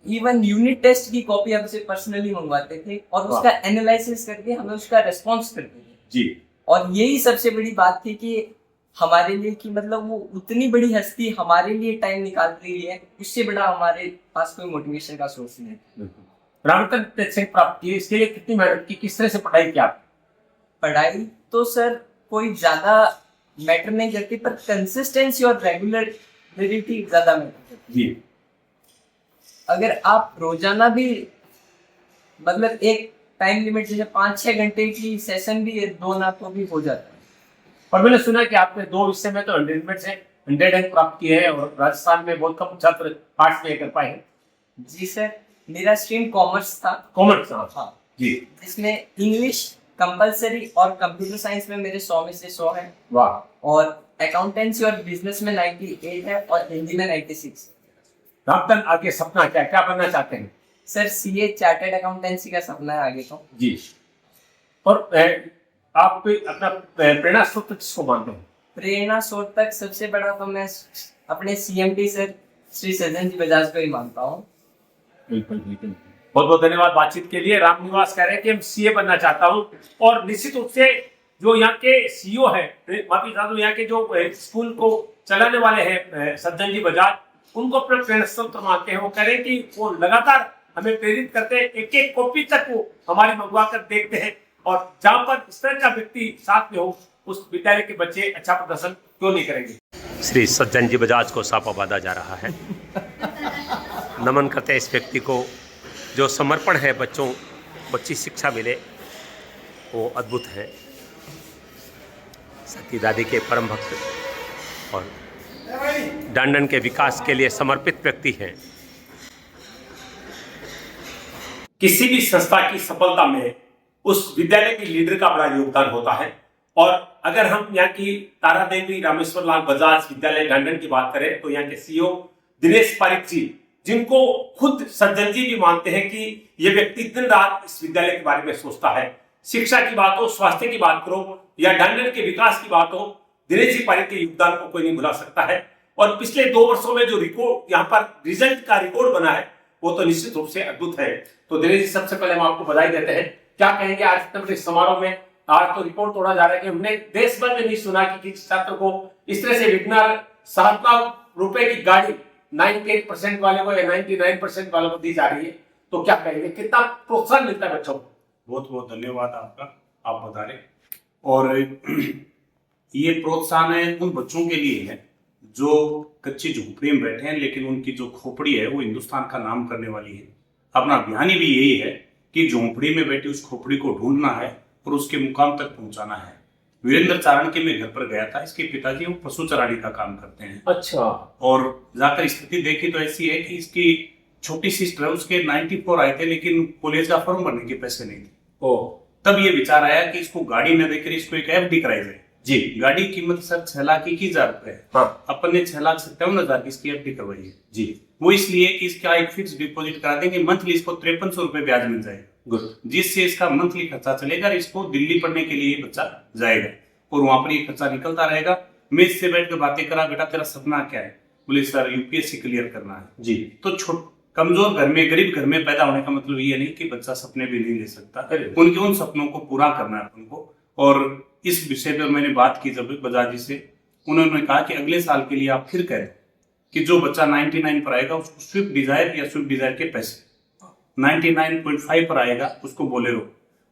इवन यूनिट टेस्ट की कॉपी हमसे पर्सनली मंगवाते थे और उसका एनालिसिस करके हमें उसका रिस्पॉन्स करते थे जी। और यही सबसे बड़ी बात थी कि हमारे लिए कि मतलब वो उतनी बड़ी हस्ती हमारे लिए टाइम निकाल रही है, उससे बड़ा हमारे पास कोई मोटिवेशन का सोर्स नहीं है। रामरतन सिंह प्राप्त की, इसके लिए कितनी मेहनत की, किस तरह से पढ़ाई की आप? पढ़ाई तो सर कोई ज्यादा मैटर नहीं करती, पर कंसिस्टेंसी और रेगुलरिटी ज्यादा मैटर करती जी। है। अगर आप रोजाना भी मतलब एक टाइम लिमिट जैसे 5-6 घंटे की सेशन भी दो ना तो भी हो जाता है। और मैंने सुना कि आपने 2 विषय में तो 100 में से 100 अंक प्राप्त किए हैं और राजस्थान में बहुत कम छात्र आर्ट्स में कर पाए हैं। जी सर, मेरा स्ट्रीम कॉमर्स था। कॉमर्स? हाँ जी। जिसमें इंग्लिश कंपलसरी और कंप्यूटर साइंस में मेरे 100 में से 100 है। वाह। और अकाउंटेंसी और बिजनेस में 98 है और हिंदी में 96। रामरतन, आगे सपना क्या, क्या बनना चाहते हैं? सर सीए चार्टर्ड अकाउंटेंसी का सपना है आगे को। जी। और आप अपना प्रेरणा स्रोत किसको मानते हैं? प्रेरणा स्रोत तक सबसे बड़ा तो मैं अपने सीएमडी सर श्री सज्जन जी बजाज को ही मानता हूँ। बिल्कुल बिल्कुल, बहुत बहुत धन्यवाद बातचीत के लिए। रामनिवास कह रहे हैं कि हम सीए बनना चाहता हूँ, और निश्चित रूप से जो यहाँ के सीईओ है, माफी चाहता हूँ, यहाँ के जो स्कूल को चलाने वाले हैं सज्जन जी बजाज, उनको अपना प्रेरणा स्रोत मानते हैं। वो कह रहे हैं कि वो लगातार हमें प्रेरित करते हैं, एक एक कॉपी तक वो हमारी मंगवा कर देखते हैं, और जहाँ पर इस तरह का व्यक्ति साथ में हो उस विद्यालय के बच्चे अच्छा प्रदर्शन क्यों नहीं करेंगे। श्री सज्जन जी बजाज को सापा बांधा जा रहा है। नमन करते हैं इस व्यक्ति को, जो समर्पण है बच्चों को अच्छी शिक्षा मिले, वो अद्भुत है। सती दादी के परम भक्त और डांडन के विकास के लिए समर्पित व्यक्ति हैं। किसी भी संस्था की सफलता में उस विद्यालय के लीडर का बड़ा योगदान होता है। और अगर हम यहाँ की तारा देवी रामेश्वर लाल बजाज विद्यालय डांडन की बात करें तो यहाँ के सीईओ दिनेश पारिक जी, जिनको खुद सज्जन जी भी मानते हैं कि ये व्यक्ति दिन रात इस विद्यालय के बारे में सोचता है। शिक्षा की बात हो, स्वास्थ्य की बात करो या डांडन के विकास की बात हो, दिनेश जी पारिक के योगदान को कोई नहीं भुला सकता है। और पिछले 2 वर्षों में जो रिकॉर्ड यहाँ पर रिजल्ट का रिकॉर्ड बना है वो तो निश्चित रूप से अद्भुत है। तो दिनेश जी, सबसे पहले हम आपको बधाई देते हैं। क्या कहेंगे आज इतने बड़े समारोह में? आज तो रिकॉर्ड तोड़ा जा रहा है कि हमने देश भर में नहीं सुना कि किसी छात्र को इस तरह से विघ्नर 7 लाख रुपए की गाड़ी 98% वाले को या 99% वालों को दी जा रही है, तो क्या कहेंगे, कितना प्रोत्साहन मिलता है बच्चों को? बहुत बहुत धन्यवाद आपका, आप बता रहे। और ये प्रोत्साहन है उन बच्चों के लिए है जो कच्ची झोपड़ी में बैठे हैं, लेकिन उनकी जो खोपड़ी है वो हिंदुस्तान का नाम करने वाली है। अपना अभियान भी यही है कि झोपड़ी में बैठी उस खोपड़ी को ढूंढना है और उसके मुकाम तक पहुंचाना है। वीरेंद्र चारण के मैं घर पर गया था, इसके पिताजी वो पशु चराने का काम करते हैं। अच्छा। और जाकर स्थिति देखी तो ऐसी है कि इसकी छोटी सिस्टर है, उसके 94 आए थे लेकिन कॉलेज का फॉर्म भरने के पैसे नहीं थे। तब ये विचार आया कि इसको गाड़ी न देकर इसको एक एफडी कराई जाए। जी। गाड़ी की कीमत सर 6,21,000 रुपए है। हाँ। अपन ने 6,57,000 की इसकी एफडी करवाई है। जी। वो इसलिए कि इसका एक फिक्स डिपॉजिट करा देंगे, मंथली इसको 5300 रुपए ब्याज मिल जाएगा, जिससे इसका मंथली खर्चा चलेगा। इसको दिल्ली पढ़ने के लिए बच्चा जाएगा और वहां पर ये खर्चा निकलता रहेगा। मैं इससे बैठ कर बातें करा, बेटा तेरा सपना क्या है? बोले सर यूपीएससी क्लियर करना है। जी। तो कमजोर घर में, गरीब घर में पैदा होने का मतलब ये नहीं कि बच्चा सपने भी नहीं ले सकता, उनके उन सपनों को पूरा करना है उनको। और इस विषय पर मैंने बात की जब बजाज जी से, उन्होंने कहा कि अगले साल के लिए आप फिर करें कि जो बच्चा 99 पर आएगा उसको स्विफ्ट डिजायर या स्विफ्ट डिजायर के पैसे, 99.5 पर आएगा उसको बोलेरो।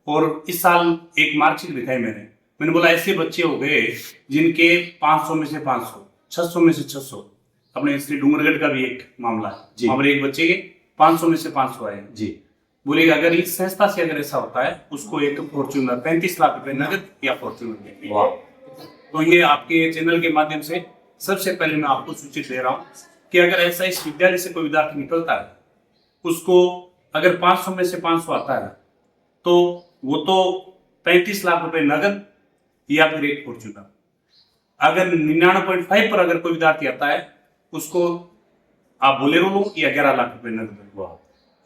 और इस साल एक मार्कशीट दिखाई मैंने बोला ऐसे बच्चे हो गए जिनके 500 में से 500, 600 में से 600। अपने श्री डूंगरगढ़ का भी एक मामला है, वहां पर एक बच्चे के 500 में से 500 आए। जी। बोलेगा अगर इस संस्था से अगर ऐसा होता है उसको एक फॉर्च्यूनर 35 लाख रुपए नगद या फॉर्च्यूनर। वाह। तो ये आपके चैनल के माध्यम से सबसे पहले मैं आपको सूचित दे रहा हूँ कि अगर ऐसा इस विद्यालय से कोई विद्यार्थी निकलता है, उसको अगर 500 में से 500 आता है तो वो तो 35 लाख रुपए नगद या फिर एक फॉर्च्यूनर। अगर 99.5 पर अगर कोई विद्यार्थी आता है उसको आप बोलेरो लो या 11 लाख रुपए नगद।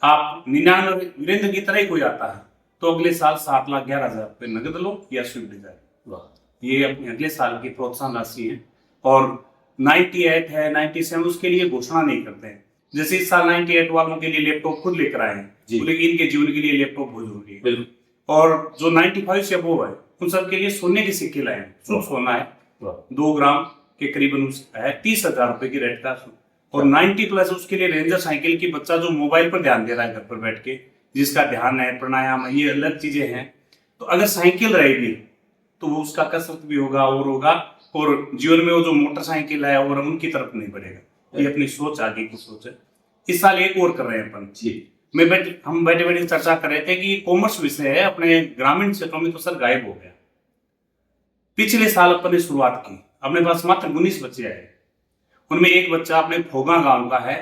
आप 99 वीरेंद्र की तरह ही कोई आता है तो अगले साल 7,11,000 रुपए नगद लो या स्विफ्ट डिजायर। ये अपने अगले साल की प्रोत्साहन राशि है। और 98 है, 97 उसके लिए घोषणा नहीं करते हैं, जैसे इस साल 98 वालों के लिए लैपटॉप खुद लेकर आए हैं, लेकिन इनके जीवन के लिए लैपटॉप बहुत जरूरी है। और जो 95 से अबोव है उन सब के लिए सोने के सिक्के लाए हैं। शुद्ध सोना है, 2 ग्राम के करीबन है, 30,000 रुपए की रेट का। और 90 प्लस उसके लिए रेंजर साइकिल की, बच्चा जो मोबाइल पर ध्यान दे रहा है घर पर बैठ के, जिसका ध्यान है, प्राणायाम है, ये अलग चीजें हैं। तो अगर साइकिल रहेगी तो वो उसका कसरत भी होगा और होगा, और जीवन में वो जो मोटरसाइकिल है और उनकी तरफ नहीं बढ़ेगा। ये अपनी सोच आगे की सोच है। इस साल एक और कर रहे हैं अपन। हम बैठे बैठे चर्चा कर रहे थे कि कॉमर्स विषय है अपने ग्रामीण क्षेत्रों में तो सर गायब हो गया। पिछले साल अपन ने शुरुआत की, अपने पास मात्र 19 बच्चे आए, उनमें एक बच्चा अपने फोगा गांव का है।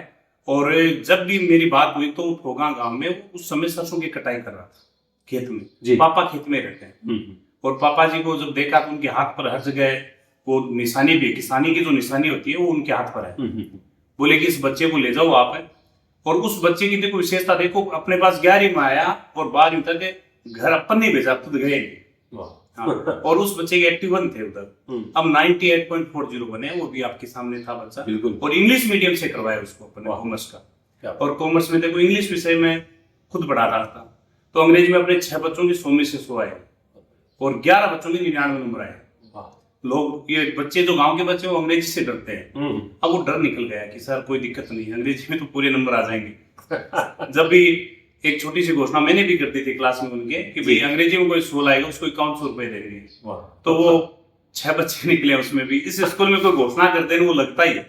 और जब भी मेरी बात हुई तो फोगा गांव में उस समय सरसों की कटाई कर रहा था खेत में। पापा खेत में रहते हैं और पापा जी को जब देखा तो उनके हाथ पर हर जगह वो निशानी भी, किसानी की जो निशानी होती है वो उनके हाथ पर है। बोले कि इस बच्चे को ले जाओ आप। और उस बच्चे की देखो विशेषता देखो, अपने पास 11वीं में आया और 12वीं तक घर अपन नहीं भेजा, खुद गए। और उस बच्चे के 81 थे उधर, अब 98.40 बने, वो भी आपके सामने था बच्चा। और इंग्लिश मीडियम से करवाया उसको अपने कॉमर्स का। और कॉमर्स में देखो इंग्लिश विषय में खुद पढ़ा रहा था, तो अंग्रेजी में अपने 6 बच्चों की 100 में से 100 आए और 11 बच्चों के 99 नंबर आए। लोग, ये बच्चे जो गांव के बच्चे वो अंग्रेजी से डरते हैं, अब वो डर निकल गया कि सर कोई दिक्कत नहीं है, अंग्रेजी में तो पूरे नंबर आ जाएंगे। जब भी एक छोटी सी घोषणा मैंने भी कर दी थी क्लास में उनके कि भाई अंग्रेजी में कोई 100 लाएगा उसको 5100 रुपए देंगे, तो वो 6 बच्चे निकले उसमें भी। इस स्कूल में कोई घोषणा करते हैं वो लगता ही है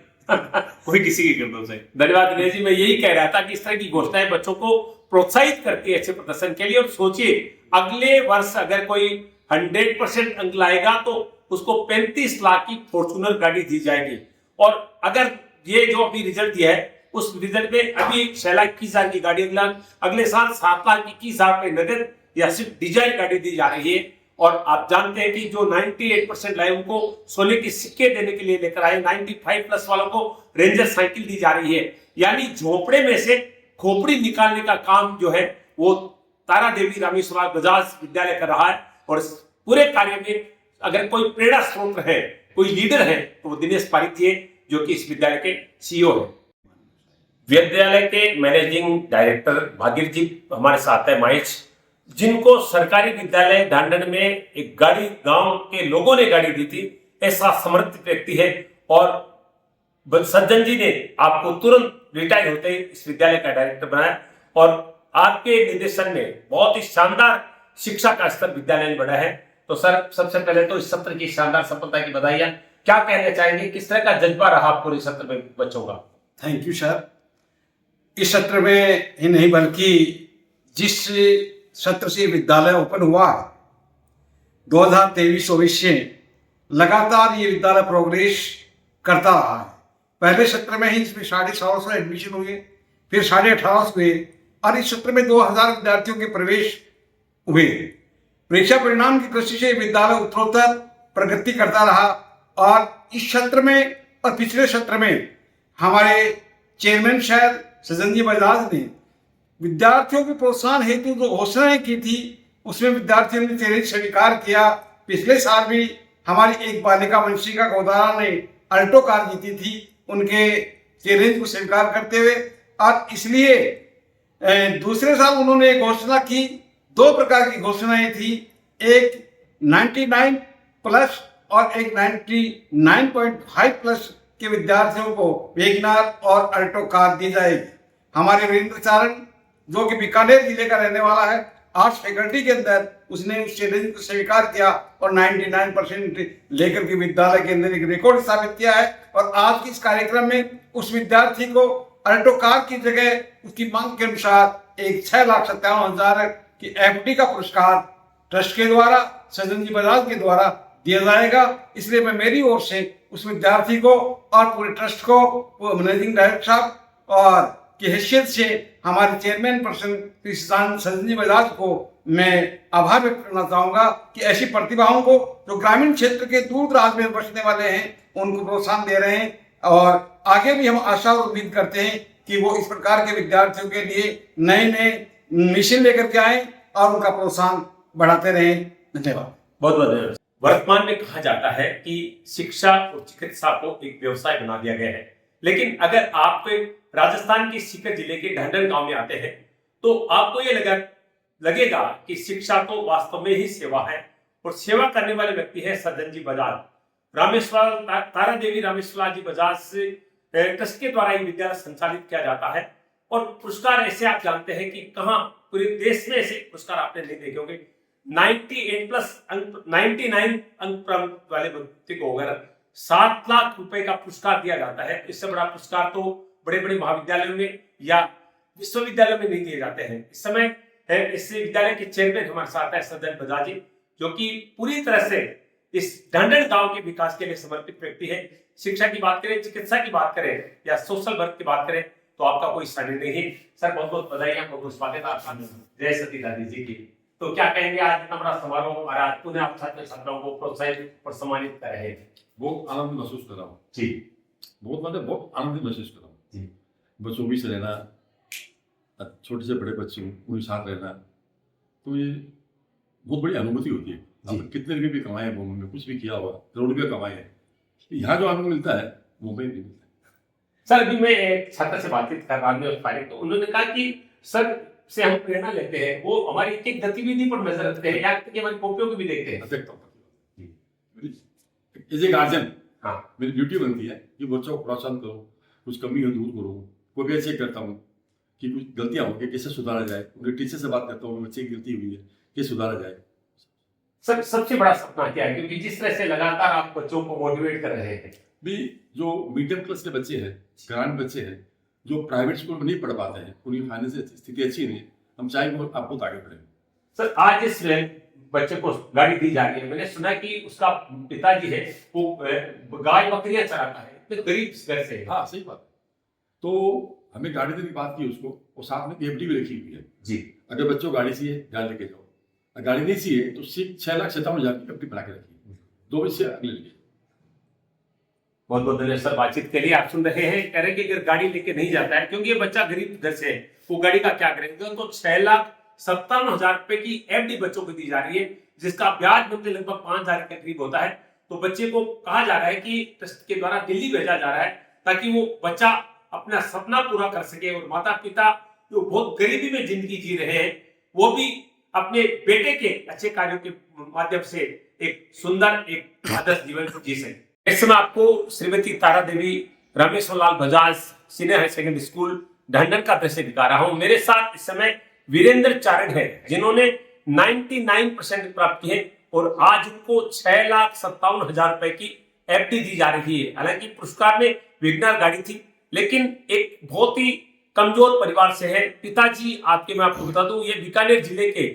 कोई किसी की कर दो सही। धन्यवाद दिनेश जी, मैं यही कह रहा था कि इस तरह की घोषणाएं बच्चों को प्रोत्साहित करती है अच्छे प्रदर्शन के लिए। और सोचिए अगले वर्ष अगर कोई 100% अंक लाएगा तो उसको 35 लाख की फॉर्च्यूनर गाड़ी दी जाएगी। और अगर ये जो अभी रिजल्ट दिया है उस रिजल्ट में अभी 6,21,000 की गाड़ी, अगले साल 7,21,000 रुपए नगद या सिर्फ डिजाइन गाड़ी दी जा रही है। और आप जानते हैं कि जो 98% लाए उनको सोने के सिक्के देने के लिए लेकर आए, 95 प्लस वालों को रेंजर साइकिल दी जा रही है। यानी झोपड़े में से खोपड़ी निकालने का काम जो है वो तारा देवी रामेश्वर बजाज विद्यालय कर रहा है। और इस पूरे कार्य में अगर कोई प्रेरणा स्रोत है, कोई लीडर है, तो वो दिनेश पारिक जी है, जो कि इस विद्यालय के सीईओ है। विद्यालय के मैनेजिंग डायरेक्टर भागीर जी हमारे साथ है, महेश, जिनको सरकारी विद्यालय ढांढन में एक गाड़ी गांव के लोगों ने गाड़ी दी थी। ऐसा समर्पित व्यक्ति है। और सज्जन जी ने आपको तुरंत रिटायर होते ही इस विद्यालय का डायरेक्टर बनाया और आपके निर्देशन में बहुत ही शानदार शिक्षा का स्तर विद्यालय में बढ़ा है। तो सर सबसे पहले तो इस सत्र की शानदार सफलता की बधाइयां। क्या कहना चाहेंगे, किस तरह का जज्बा रहा पूरे सत्र में बच्चों का? Thank you sir. इस सत्र में ही नहीं बल्कि जिस सत्र से विद्यालय ओपन हुआ 2023-24 से लगातार ये विद्यालय प्रोग्रेस करता रहा है। पहले सत्र में ही इसमें 1850 एडमिशन हुए, फिर 1850 हुए और इस सत्र में 2000 विद्यार्थियों के प्रवेश हुए। परीक्षा परिणाम की दृष्टि से विद्यालय उत्तरोत्तर प्रगति करता रहा। और इस सत्र में और पिछले सत्र में हमारे चेयरमैन साहब सज्जन जी बजाज ने विद्यार्थियों के प्रोत्साहन हेतु जो घोषणाएं की थी उसमें विद्यार्थियों ने चैलेंज स्वीकार किया। पिछले साल भी हमारी एक बालिका वंशिका गोदारा ने अल्टो कार जीती थी, उनके चैलेंज को स्वीकार करते हुए। और इसलिए दूसरे साल उन्होंने घोषणा की, 2 प्रकार की घोषणाएं थी, एक 99 प्लस और एक 99.5 प्लस के विद्यार्थियों को वेगनार और अल्टो कार दी जाएगी। हमारे वीरेंद्र चारण जो कि बीकानेर जिले का रहने वाला है, आर्ट्स फैकल्टी के अंदर उसने उस चैलेंज को स्वीकार किया और 99% लेकर के विद्यालय के अंदर एक रिकॉर्ड स्थापित किया है। और आज के इस कार्यक्रम में उस विद्यार्थी को अल्टो कार की जगह उसकी मांग के अनुसार एक 6,57,000 की FD का पुरस्कार ट्रस्ट के द्वारा, सज्जन जी बजाज के द्वारा दिया जाएगा। इसलिए मैं मेरी ओर से उस विद्यार्थी को और पूरे ट्रस्ट को, मैनेजिंग डायरेक्टर साहब और की हैसियत से हमारे चेयरमैन पर्सन श्री सज्जन जी बजाज को मैं आभार व्यक्त करना चाहूँगा कि ऐसी प्रतिभाओं को जो ग्रामीण क्षेत्र के दूर दराज में बसने वाले हैं उनको प्रोत्साहन दे रहे हैं। और आगे भी हम आशा और उम्मीद करते हैं कि वो इस प्रकार के विद्यार्थियों के लिए नए नए मिशन लेकर के आए और उनका प्रोत्साहन बढ़ाते रहें। धन्यवाद। बहुत बहुत धन्यवाद। वर्तमान में कहा जाता है कि शिक्षा और चिकित्सा को एक व्यवसाय बना दिया गया है, लेकिन अगर आप राजस्थान के सीकर जिले के ढांढन गांव में आते हैं तो आपको ये लगेगा कि शिक्षा तो वास्तव में ही सेवा है और सेवा करने वाले व्यक्ति है सज्जन जी बजाज। रामेश्वर तारा देवी रामेश्वर जी बजाज से ट्रस्ट के द्वारा ये विद्यालय संचालित किया जाता है और पुरस्कार ऐसे आप जानते हैं कि कहाँ पूरे देश में ऐसे पुरस्कार आपने नहीं देखे होंगे। 99 अंक प्राप्त वाले व्यक्ति को अगर 7 लाख रुपए का पुरस्कार दिया जाता है, इससे बड़ा पुरस्कार तो बड़े बड़े महाविद्यालयों में या विश्वविद्यालयों में नहीं दिए जाते हैं। इस समय इस विद्यालय के चेयरमैन हमारे साथ है सज्जन बजाज जी, जो कि पूरी तरह से इस ढांढन गांव के विकास के लिए समर्पित व्यक्ति है। शिक्षा की बात करें, चिकित्सा की बात करें या सोशल वर्क की बात करें तो आपका कोई स्थान नहीं है। सर बहुत बहुत बधाई, बहुत स्वागत है आपका। जय सती दादी जी की। तो क्या कहेंगे, आज इतना बड़ा समारोह और आज पुनः आप छात्र छात्राओं को प्रोत्साहित और सम्मानित कर रहे हैं। बहुत आनंद महसूस कर रहा हूँ जी, बहुत आनंद महसूस कर रहा हूँ जी। बच्चों भी से रहना, छोटे से बड़े बच्चे उनके साथ रहना, तो ये बहुत बड़ी अनुभूति होती है। आपने कितने रुपये भी कमाए हैं मुंबई में, कुछ भी किया हुआ, करोड़ रुपये कमाए हैं, यहाँ जो आनंद मिलता है मुंबई में मिलता है। सर अभी मैं एक छात्र से बातचीत कर रहा हूँ, तो उन्होंने कहा कि सर से हम प्रेरणा लेते हैं, वो हमारी एक गतिविधि पर नजर रखते हैं, यहाँ तक कि हमारी कॉपियों को भी देखते हैं। देखता हूँ एज ए गार्जियन, हाँ, मेरी ड्यूटी बनती है कि बच्चों को प्रोत्साहन करो, कुछ कमी हो दूर करो, कोई भी चेक करता हूँ कि कुछ गलतियाँ होंगी कैसे सुधारा जाए, उनके टीचर से बात करता हूँ बच्चे की गलती हुई है कैसे सुधारा जाए। सर सबसे बड़ा सपना क्या है, क्योंकि जिस तरह से लगातार आप बच्चों को मोटिवेट कर रहे हैं। भी जो मीडियम क्लास के बच्चे हैं, ग्रामीण बच्चे हैं, जो प्राइवेट स्कूल में नहीं पढ़ पाते हैं, उनकी फाइनेंशियल स्थिति अच्छी नहीं है, हम चाहे वो आपको आगे बढ़े। सर आज इस बच्चे को गाड़ी दी जा रही है, मैंने सुना कि उसका पिताजी है वो गाय बकरियां चराता है, तो गरीब घर से है। हाँ सही बात। तो हमें गाड़ी देने की बात की उसको, और साथ में एफडी भी रखी हुई है जी। अगर बच्चों को गाड़ी चाहिए गाड़ी लेके जाओ, अगर गाड़ी नहीं चाहिए तो 6,57,000 की एफडी बना के रखिए, 2 बजे से अगले लिए। बहुत बहुत धन्यवाद सर बातचीत के लिए। आप सुन रहे हैं, कह रहे कि अगर गाड़ी लेके नहीं जाता है, क्योंकि ये बच्चा गरीब घर से है, वो गाड़ी का क्या करेगा, तो 6,57,000 रुपए की एफडी बच्चों को दी जा रही है, जिसका ब्याज मंथली लगभग 5,000 के करीब होता है। तो बच्चे को कहा जा रहा है कि ट्रस्ट के द्वारा दिल्ली भेजा जा रहा है ताकि वो बच्चा अपना सपना पूरा कर सके, और माता पिता जो बहुत गरीबी में जिंदगी जी रहे हैं वो भी अपने बेटे के अच्छे कार्यों के माध्यम से एक सुंदर एक आदर्श जीवन को जी सके। इस समय आपको Shrimati Tara Devi Rameshwar Lal Bajaj senior higher secondary school Dhandhan का दृश्य दिखा रहा हूं। मेरे साथ इस समय वीरेंद्र चारण है, जिन्होंने 99% प्राप्त किए और आज उनको 6,57,000 रुपए की एफडी दी जा रही है। हालांकि पुरस्कार में विगनर गाड़ी थी, लेकिन एक बहुत ही कमजोर परिवार से है। पिताजी आपके मैं आपको बता दूं, ये बीकानेर जिले के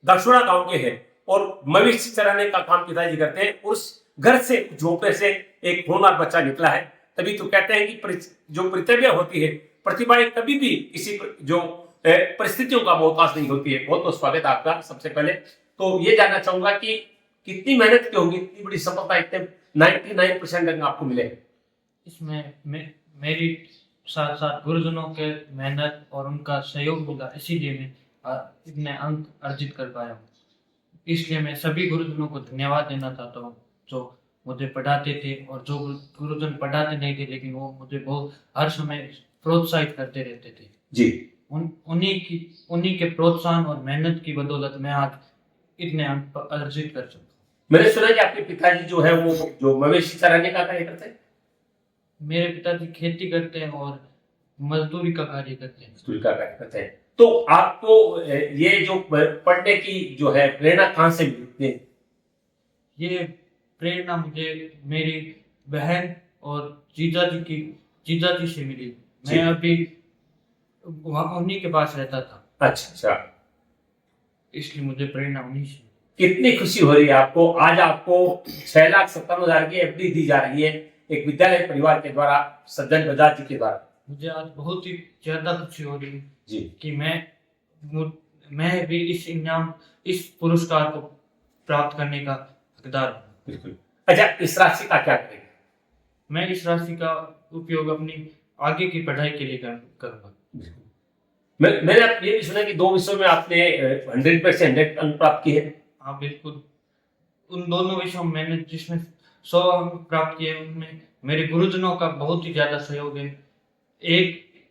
दक्षुड़ा गांव के हैं और मवेशी चराने का काम पिताजी करते हैं। उस घर से झोंपड़े से एक होनहार बच्चा निकला है। तभी तो कहते हैं कि जो प्रतिभा होती है, प्रतिभाएं कभी भी किसी जो परिस्थितियों का मोहताज नहीं होती है। बहुत बहुत स्वागत आपका। सबसे पहले तो ये जानना चाहूंगा कि कितनी मेहनत की होगी, इतनी बड़ी सफलता, इतने 99% अंक आपको मिले? इसमें मेरी साथ साथ गुरुजनों के मेहनत और उनका सहयोग मिला, इसीलिए मैं इतने अंक अर्जित कर पाया हूँ। इसलिए मैं सभी गुरुजनों को धन्यवाद देना चाहता हूँ जो मुझे पढ़ाते थे, और जो गुरुजन पढ़ाते नहीं थे लेकिन वो मुझे बहुत हर समय प्रोत्साहित करते रहते थे जी। उन्हीं के प्रोत्साहन और मेहनत की बदौलत मैं आज इतने अंक अर्जित कर सकता हूँ। मैंने सुना कि आपके पिताजी जो है वो जो मवेशी चराने का कार्य करते हैं? मेरे पिताजी खेती करते हैं और मजदूरी का कार्य करते हैं। मजदूरी का कार्य करते हैं। तो आपको ये जो पढ़ने की जो है प्रेरणा कहाँ से मिली? ये प्रेरणा मुझे मेरी बहन और जीजा जी से मिली। मैं अभी वहाँ उन्हीं के पास रहता था। अच्छा, इसलिए मुझे प्रेरणा उन्हीं से। कितनी खुशी हो रही है आपको, आज आपको 6,57,000 की एफडी दी जा रही है एक विद्यालय परिवार के द्वारा, सज्जन बजाज जी के द्वारा। मुझे आज बहुत ही ज्यादा खुशी हो रही है जी कि मैं भी इस पुरस्कार को प्राप्त करने का हकदार हूँ। बिल्कुल। अच्छा, इस राशि का क्या करेंगे? मैं इस राशि का उपयोग अपनी आगे की पढ़ाई के लिए करूँगा। मैंने ये भी सुना कि 2 विषयों में आपने 100 में से 100 अंक प्राप्त किए हैं। हाँ बिल्कुल, उन दोनों विषयों में मैंने जिसमें 100 अंक प्राप्त किए उनमें मेरे गुरुजनों का बहुत ही ज्यादा सहयोग है।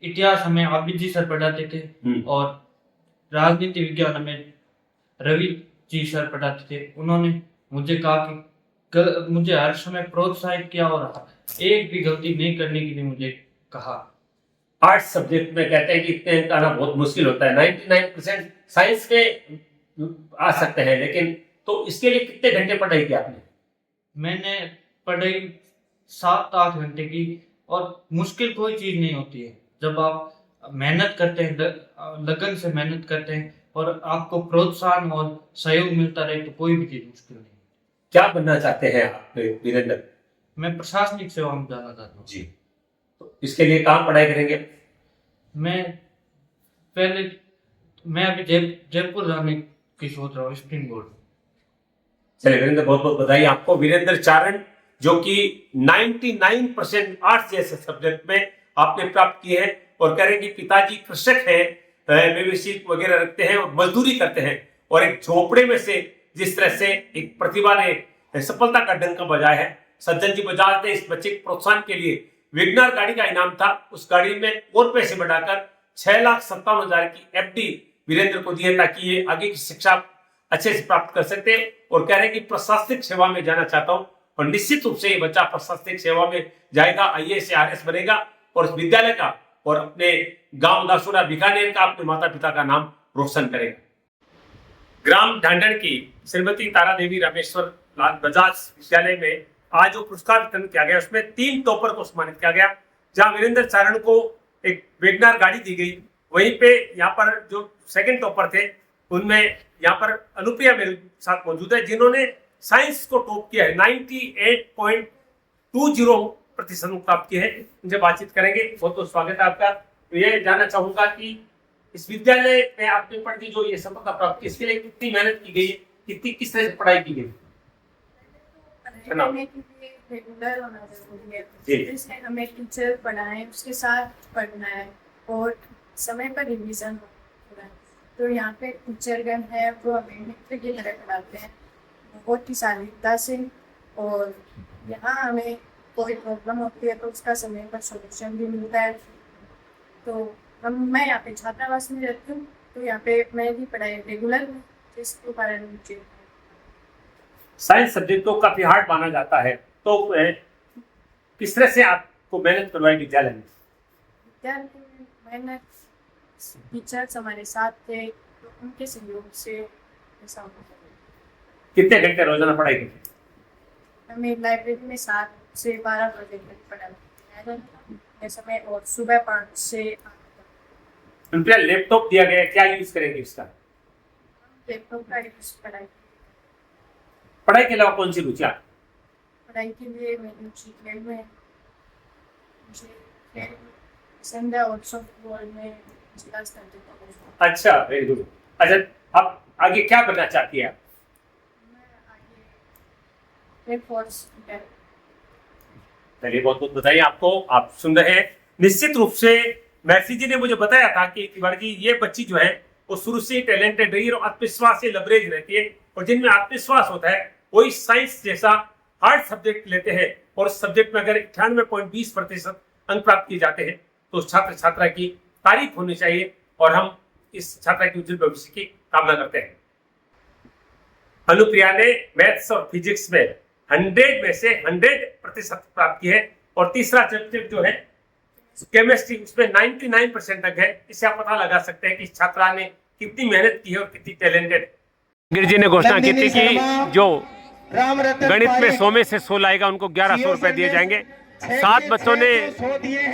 इतिहास हमें आबिद जी सर पढ़ाते थे और राजनीति विज्ञान हमें रवि जी सर पढ़ाते थे। उन्होंने मुझे कहा कि मुझे हर समय प्रोत्साहित किया और एक भी गलती नहीं करने के लिए मुझे कहा। आर्ट्स सब्जेक्ट में कहते हैं कि इतने अंक आना बहुत मुश्किल होता है, 99% साइंस के आ सकते हैं, लेकिन तो इसके लिए कितने घंटे पढ़ाई की आपने? मैंने पढ़ाई 7-8 घंटे की और मुश्किल कोई चीज़ नहीं होती है जब आप मेहनत करते हैं, लगन से मेहनत करते हैं और आपको प्रोत्साहन और सहयोग मिलता रहे तो कोई भी चीज़ मुश्किल नहीं। क्या बनना चाहते हैं आप वीरेंद्र? मैं प्रशासनिक सेवा में जाना चाहता हूँ जी। तो इसके लिए कहाँ पढ़ाई करेंगे? मैं अभी जयपुर जाने की सोच रहा हूँ, स्प्रिंग बोर्ड। चलिए वीरेंद्र, बहुत बहुत बधाई आपको। वीरेंद्र चारण जो कि 99% आर्ट्स जैसे सब्जेक्ट में आपने प्राप्त किए हैं और कह रहे हैं कि पिताजी कृषक हैं, मवेशी वगैरह रखते हैं और मजदूरी करते हैं, और एक झोपड़े में से जिस तरह से एक प्रतिभा ने सफलता का डंका बजाया है। सज्जन जी बजाज ने इस बच्चे के प्रोत्साहन के लिए विगनर गाड़ी का इनाम था, उस गाड़ी में और पैसे बढ़ाकर 6,57,000 की FD वीरेंद्र को दी है ताकि ये आगे की शिक्षा अच्छे से प्राप्त कर सकते हैं। और कह रहे हैं कि प्रशासनिक सेवा में जाना चाहता हूं, और निश्चित रूप से ये बच्चा प्रशासनिक सेवा में जाएगा, IAS या RS बनेगा और इस विद्यालय का और अपने गांव दासुरा बीकानेर का, अपने माता पिता का नाम रोशन करेगा। ग्राम ढांढन की श्रीमती तारा देवी रामेश्वर लाल बजाज विद्यालय में आज जो पुरस्कार वितरण किया गया उसमें 3 टॉपर को सम्मानित किया गया, जहां वीरेंद्र चारण को एक वेगनार गाड़ी दी गई। वहीं पे यहाँ पर जो सेकंड टॉपर थे उनमें यहाँ पर अनुप्रिया मेरे साथ मौजूद है, जिन्होंने साइंस को टॉप किया है, 98.20% प्राप्त किए हैं। उनसे बातचीत करेंगे। बहुत बहुत स्वागत है आपका। तो ये जानना चाहूंगा कि इस विद्यालय में आपने पढ़ के जो ये सफलता प्राप्त की, इसके लिए कितनी मेहनत की गई, कितनी किस तरह से पढ़ाई की गई? रेगुलर होना जरूरी है, जिसमें हमें टीचर पढ़ाएं, उसके साथ पढ़ना है और समय पर रिवीजन होना है। तो यहाँ पे टीचरगण है वो हमें मित्र की तरह पढ़ाते हैं बहुत ही शालीनता से, और यहाँ हमें कोई प्रॉब्लम होती है तो उसका समय पर सोल्यूशन भी मिलता है। तो मैं यहाँ पे छात्रावास में रहती हूँ, तो यहाँ पे मैं भी पढ़ाई रेगुलर हूँ, जिसके कारण मुझे साइंस सब्जेक्ट को काफी हार्ड माना जाता है, तो किस तरह से आपको मेहनत करवाई विद्यालय में? मेहनत टीचर्स हमारे साथ थे, तो उनके सहयोग से ऐसा हो। कितने घंटे रोजाना पढ़ाई करते? हमें लाइब्रेरी में 7 से 12 बजे तक पढ़ा समय, और सुबह 5 से 8 उनका लैपटॉप दिया गया, क्या यूज करेंगे इसका? लैपटॉप का यूज पढ़ाई के अलावा कौन सी रुचि? पढ़ाई के लिए मेरी रुचि खेल में, मुझे खेल पसंद है और सॉफ्टबॉल में जिला स्तर तक। अच्छा, वेरी गुड। अच्छा, आप आगे क्या बनना चाहती है? मैं आगे एयरफोर्स। चलिए, बहुत बहुत बधाई आपको। आप सुन रहे हैं। निश्चित रूप से मैसी जी ने मुझे बताया था कि तिवारी जी, ये बच्ची जो है वो शुरू से टैलेंटेड रही और आत्मविश्वास से लबरेज रहती है, और जिनमें आत्मविश्वास होता है वही साइंस जैसा हार्ड सब्जेक्ट लेते हैं, और सब्जेक्ट में अगर 98.20% अंक प्राप्त किए जाते हैं तो छात्र छात्रा की तारीफ होनी चाहिए, और हम इस छात्रा के उज्जवल भविष्य की कामना करते हैं। अनुप्रिया ने मैथ्स और फिजिक्स में 100 में से 100% प्राप्त की है, और तीसरा सब्जेक्ट जो है केमिस्ट्री, उसमें 99% अंक है। इससे आप पता लगा सकते हैं कि इस छात्रा ने कितनी मेहनत की है और कितनी टैलेंटेड है। अंग्रेजी जी ने घोषणा की थी कि जो गणित में 100 में से 100 लाएगा उनको 1100 रुपए दिए जाएंगे। 7 बच्चों ने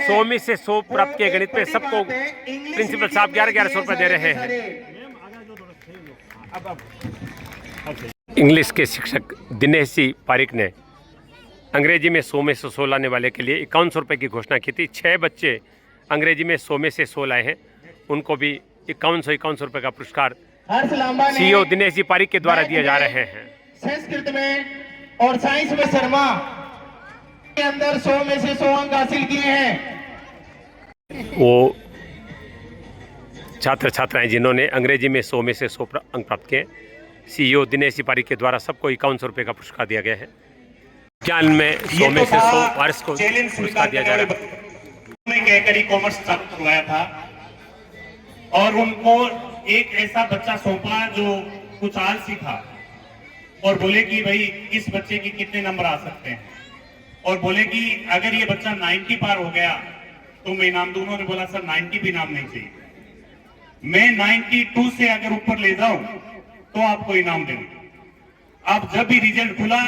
100 में से 100 प्राप्त किए गणित में, सबको प्रिंसिपल साहब 1100 रुपए दे रहे हैं। इंग्लिश के शिक्षक दिनेश जी पारिक ने अंग्रेजी में 100 में से 100 लाने वाले के लिए 5100 रुपये की घोषणा की थी। 6 बच्चे अंग्रेजी में 100 में से 100 लाए हैं, उनको भी 5100 रुपये का पुरस्कार CEO दिनेश जी पारिक के द्वारा दिए जा रहे हैं। संस्कृत में और साइंस में शर्मा के अंदर 100 में से 100 अंक हासिल किए हैं। वो छात्र छात्राएं जिन्होंने अंग्रेजी में 100 में से 100 अंक प्राप्त किए, CEO दिनेश जी पारिक के द्वारा सबको 5100 रुपये का पुरस्कार दिया गया है। विज्ञान में 100 में से 100 वारिस को पुरस्कार दिया जा रहा है। में कहकर ही कॉमर्स चालू करवाया था और उनको एक ऐसा बच्चा सौंपा जो कुछ आलसी था और बोले कि भाई इस बच्चे के कितने नंबर आ सकते हैं और बोले कि अगर ये बच्चा 90 पार हो गया तो मैं इनाम दूं। उन्होंने बोला सर 90 भी इनाम नहीं चाहिए, मैं 92 से अगर ऊपर ले जाऊं तो आपको इनाम देंगे। अब जब भी रिजल्ट खुला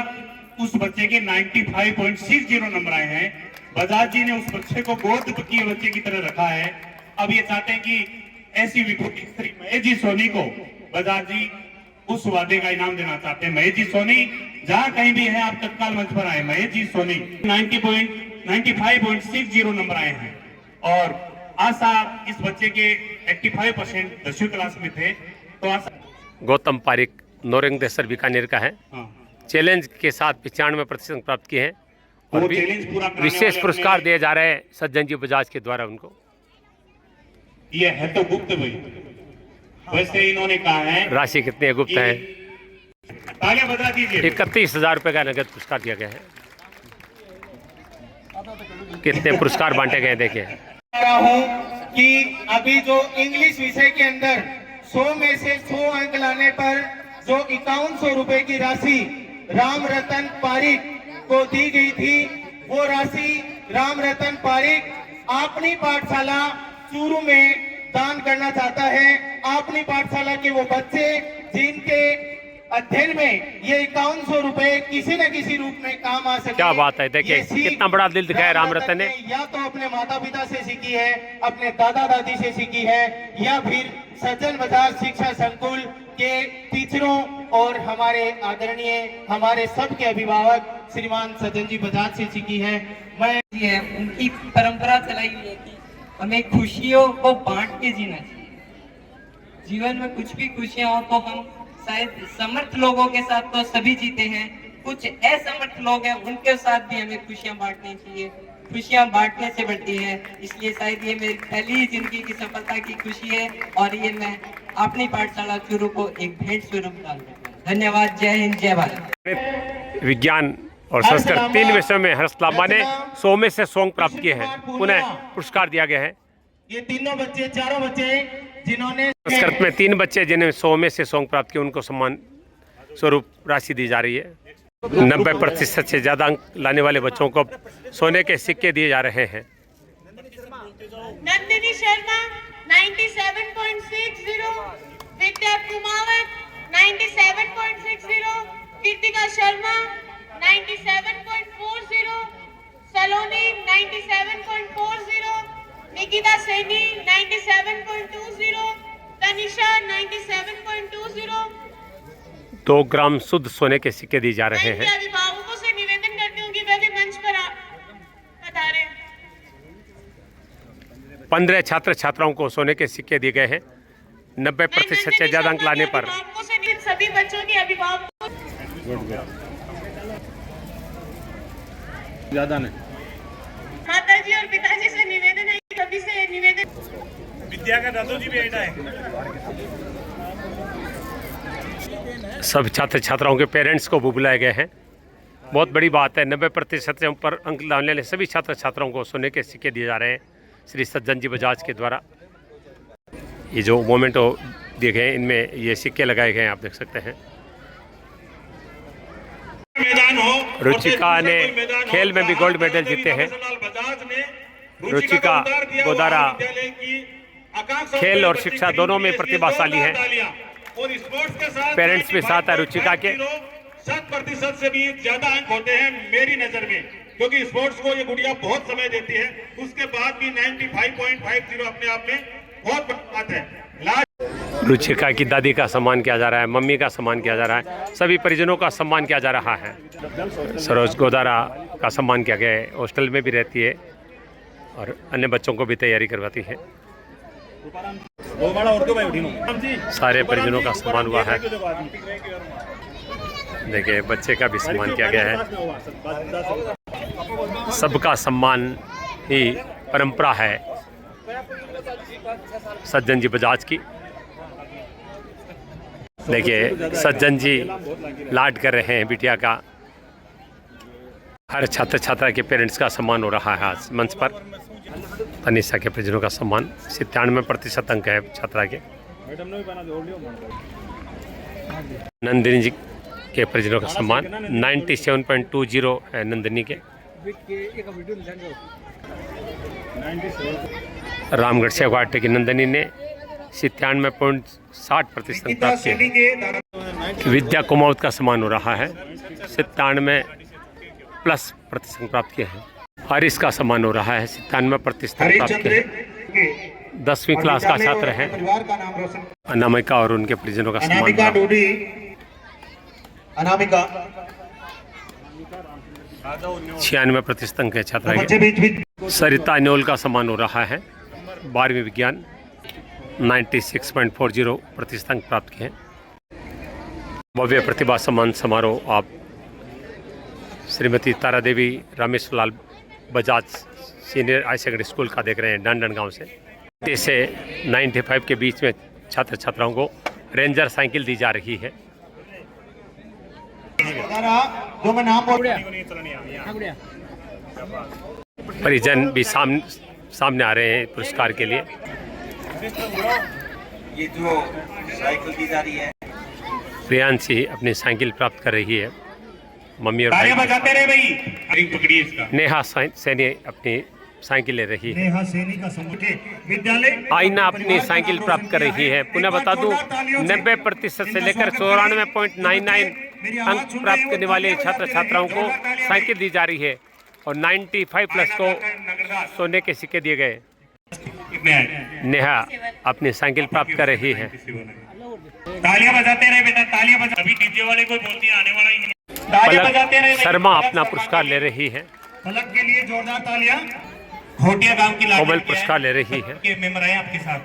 उस बच्चे के 95.60 नंबर आए हैं। बजाज जी ने उस बच्चे को गोद के बच्चे की तरह रखा है। अब ये चाहते हैं कि ऐसी विभूति श्री महेश जी सोनी को बजाज जी उस वादे का इनाम देना चाहते हैं। महेश जी सोनी जहां कहीं भी है आप तत्काल मंच पर आए। महेश जी सोनी 95.60 नंबर आए हैं और आशा इस बच्चे के 85% 10वीं क्लास में थे तो आशा। गौतम पारिक नौरंग देसर बीकानेर का है। चैलेंज के साथ 95% प्राप्त किए हैं और विशेष पुरस्कार दिए जा रहे हैं सज्जन जी बजाज के द्वारा उनको। ये है तो गुप्त भाई, वैसे इन्होंने कहा है राशि कितनी है गुप्त है। तालियां बजा दीजिए। 31,000 रुपए का नगद पुरस्कार दिया गया है। कितने पुरस्कार बांटे गए देखिए। रहा हूं कि अभी जो इंग्लिश विषय के अंदर 100 में से 100 अंक लाने पर जो 5100 रुपए की राशि राम रतन पारिक को दी गई थी, वो राशि राम रतन पारिक अपनी पाठशाला चूरू में दान करना चाहता है। अपनी पाठशाला के वो बच्चे जिनके अध्ययन में ये 5100 रुपए किसी न किसी रूप में काम आ सके। क्या बात है, देखिए कितना बड़ा दिल दिखाया राम रतन ने। या तो अपने माता पिता से सीखी है, अपने दादा दादी से सीखी है, या फिर सज्जन बजाज शिक्षा संकुल के टीचरों और हमारे आदरणीय हमारे सबके अभिभावक श्रीमान सज्जन जी बजाज से सीखी है। मैं उनकी परंपरा चलाई हुई है कि हमें खुशियों को बांट के जीना चाहिए। जीवन में कुछ भी खुशियां हो तो हम शायद समर्थ लोगों के साथ तो सभी जीते हैं, कुछ असमर्थ लोग हैं उनके साथ भी हमें खुशियां बांटनी चाहिए। खुशियां बांटने से बढ़ती है, इसलिए शायद ये मेरी पहली जिंदगी की सफलता की खुशी है और ये मैं अपनी पाठशाला चूरू को एक भेंट स्वरूप डाल देता हूं। धन्यवाद। जय हिंद, जय भारत। विज्ञान और संस्कृत 3 विषयों में हर्ष लांबा ने 100 में से 100 प्राप्त किए हैं। पुनः पुरस्कार दिया गया है। ये तीनों बच्चे, चारों बच्चे जिन्होंने संस्कृत में 3 बच्चे जिन्हें 100 में से 100 प्राप्त किए उनको सम्मान स्वरूप राशि दी जा रही है। 90% से ज्यादा अंक लाने वाले बच्चों को सोने के सिक्के दिए जा रहे हैं। नंदिनी शर्मा 97.60, विद्या कुमावत 97.60, कीर्तिका शर्मा 97.40, सलोनी 97.40, निकिता सैनी 97.20, तनिषा 97.20। 2 ग्राम शुद्ध सोने के सिक्के दिए जा रहे हैं। अभिभावकों से निवेदन करती हूँ कि वे भी मंच पर पधारें। 15 छात्र छात्राओं को सोने के सिक्के दिए गए हैं। 90% से ज्यादा अंक लाने पर सभी बच्चों के अभिभावकों ज्यादा नहीं, माताजी और पिताजी से निवेदन है, सभी से निवेदन। विद्या का दादू जी भी बैठा है। सब छात्र छात्राओं के पेरेंट्स को भी बुलाए गए हैं। बहुत बड़ी बात है। 90% से ऊपर अंक लाने वाले सभी छात्र छात्राओं को सोने के सिक्के दिए जा रहे हैं श्री सज्जन जी बजाज के द्वारा। ये जो मोमेंट दिए गए इनमें ये सिक्के लगाए गए हैं, आप देख सकते हैं। रुचिका ने खेल में भी गोल्ड मेडल जीते हैं। रुचिका गोदारा खेल और शिक्षा दोनों में प्रतिभाशाली है। पेरेंट्स भी साथ है रुचिका के। 100% से भी ज्यादा अंक होते हैं मेरी नजर में, क्योंकि स्पोर्ट्स को ये गुड़िया बहुत समय देती है। उसके बाद भी 95.50 अपने आप में बहुत बड़ी बात है। रुचिका की दादी का सम्मान किया जा रहा है, मम्मी का सम्मान किया जा रहा है, सभी परिजनों का सम्मान किया जा रहा है। सरोज गोदारा का सम्मान किया गया है। हॉस्टल में भी रहती है और अन्य बच्चों को भी तैयारी करवाती है। सारे परिजनों का सम्मान हुआ है। देखिए बच्चे का भी सम्मान किया गया है। सबका सम्मान ही परंपरा है सज्जन जी बजाज की। देखिए सज्जन जी लाड कर रहे हैं बिटिया का। हर छात्र छात्रा के पेरेंट्स का सम्मान हो रहा है आज मंच पर। तनिषा के परिजनों का सम्मान 97% अंक है छात्रा के। नंदिनी जी के परिजनों का सम्मान 97.20 है नंदिनी के। रामगढ़ से गुवाहाटी की नंदिनी ने 97.60% प्राप्त किया। विद्या कुमावत का सम्मान हो रहा है, 97+% प्राप्त किया है। हरीश का सम्मान हो रहा है, 97% प्राप्त किया है। 10वीं क्लास का छात्र है अनामिका और उनके परिजनों का सम्मान। अनामिका 96% अंक है छात्रा के। सरिता न्योल का सम्मान हो रहा है, 12वीं विज्ञान 96.40% अंक प्राप्त किए हैं। भव्य प्रतिभा सम्मान समारोह आप Shrimati Tara Devi Ramesh Lal Bajaj senior high secondary school का देख रहे हैं डांडन गांव से। 80 से 95 के बीच में छात्र छात्राओं को रेंजर साइकिल दी जा रही है। परिजन भी सामने आ रहे हैं पुरस्कार के लिए। ये जो साइकिल दी जा रही है, प्रियांशी अपनी साइकिल प्राप्त कर रही है। मम्मी और बजाते रहे भाई, पकड़िए इसका। नेहा सैनी अपनी साइकिल ले रही है। नेहा सैनी का विद्यालय आईना अपनी साइकिल प्राप्त कर रही है। पुनः बता दूं 90% से लेकर 94.99 अंक प्राप्त करने वाले छात्र छात्राओं को साइकिल दी जा रही है और 95+ को सोने के सिक्के दिए गए। नेहा अपनी साइकिल प्राप्त कर रही है। तालियां बजाते रहे बेटा, तालियां बजा। अभी डीजे वाले कोई बोलती आने वाला ही नहीं। पलक शर्मा अपना पुरस्कार ले रही है। पलक के लिए जोरदार तालियां। घोटिया गांव की कोमल पुरस्कार ले रही है। के मेंबर है आपके साथ,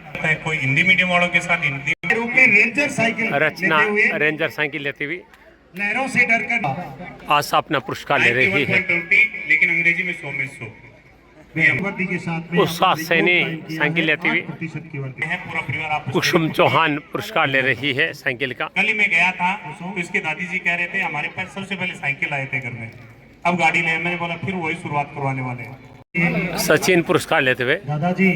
कोई हिंदी मीडियम वालों के साथ हिंदी रूप में रेंजर साइकिल रचना रेंजर साइकिल लेती हुई। लहरों से डरकर आशा अपना पुरस्कार ले रही है। लेकिन अंग्रेजी में 100 में 100 के साथ उत्साह सैनी साइकिल लेती हुई। पूरा परिवार आप। कुसुम चौहान पुरस्कार ले रही है साइकिल का। कल ही मैं गया था तो इसके दादी जी कह रहे थे हमारे पास सबसे पहले साइकिल आए थे घर में, अब गाड़ी ले। मैंने बोला फिर वही शुरुआत करवाने वाले हैं। सचिन पुरस्कार लेते हुए। दादाजी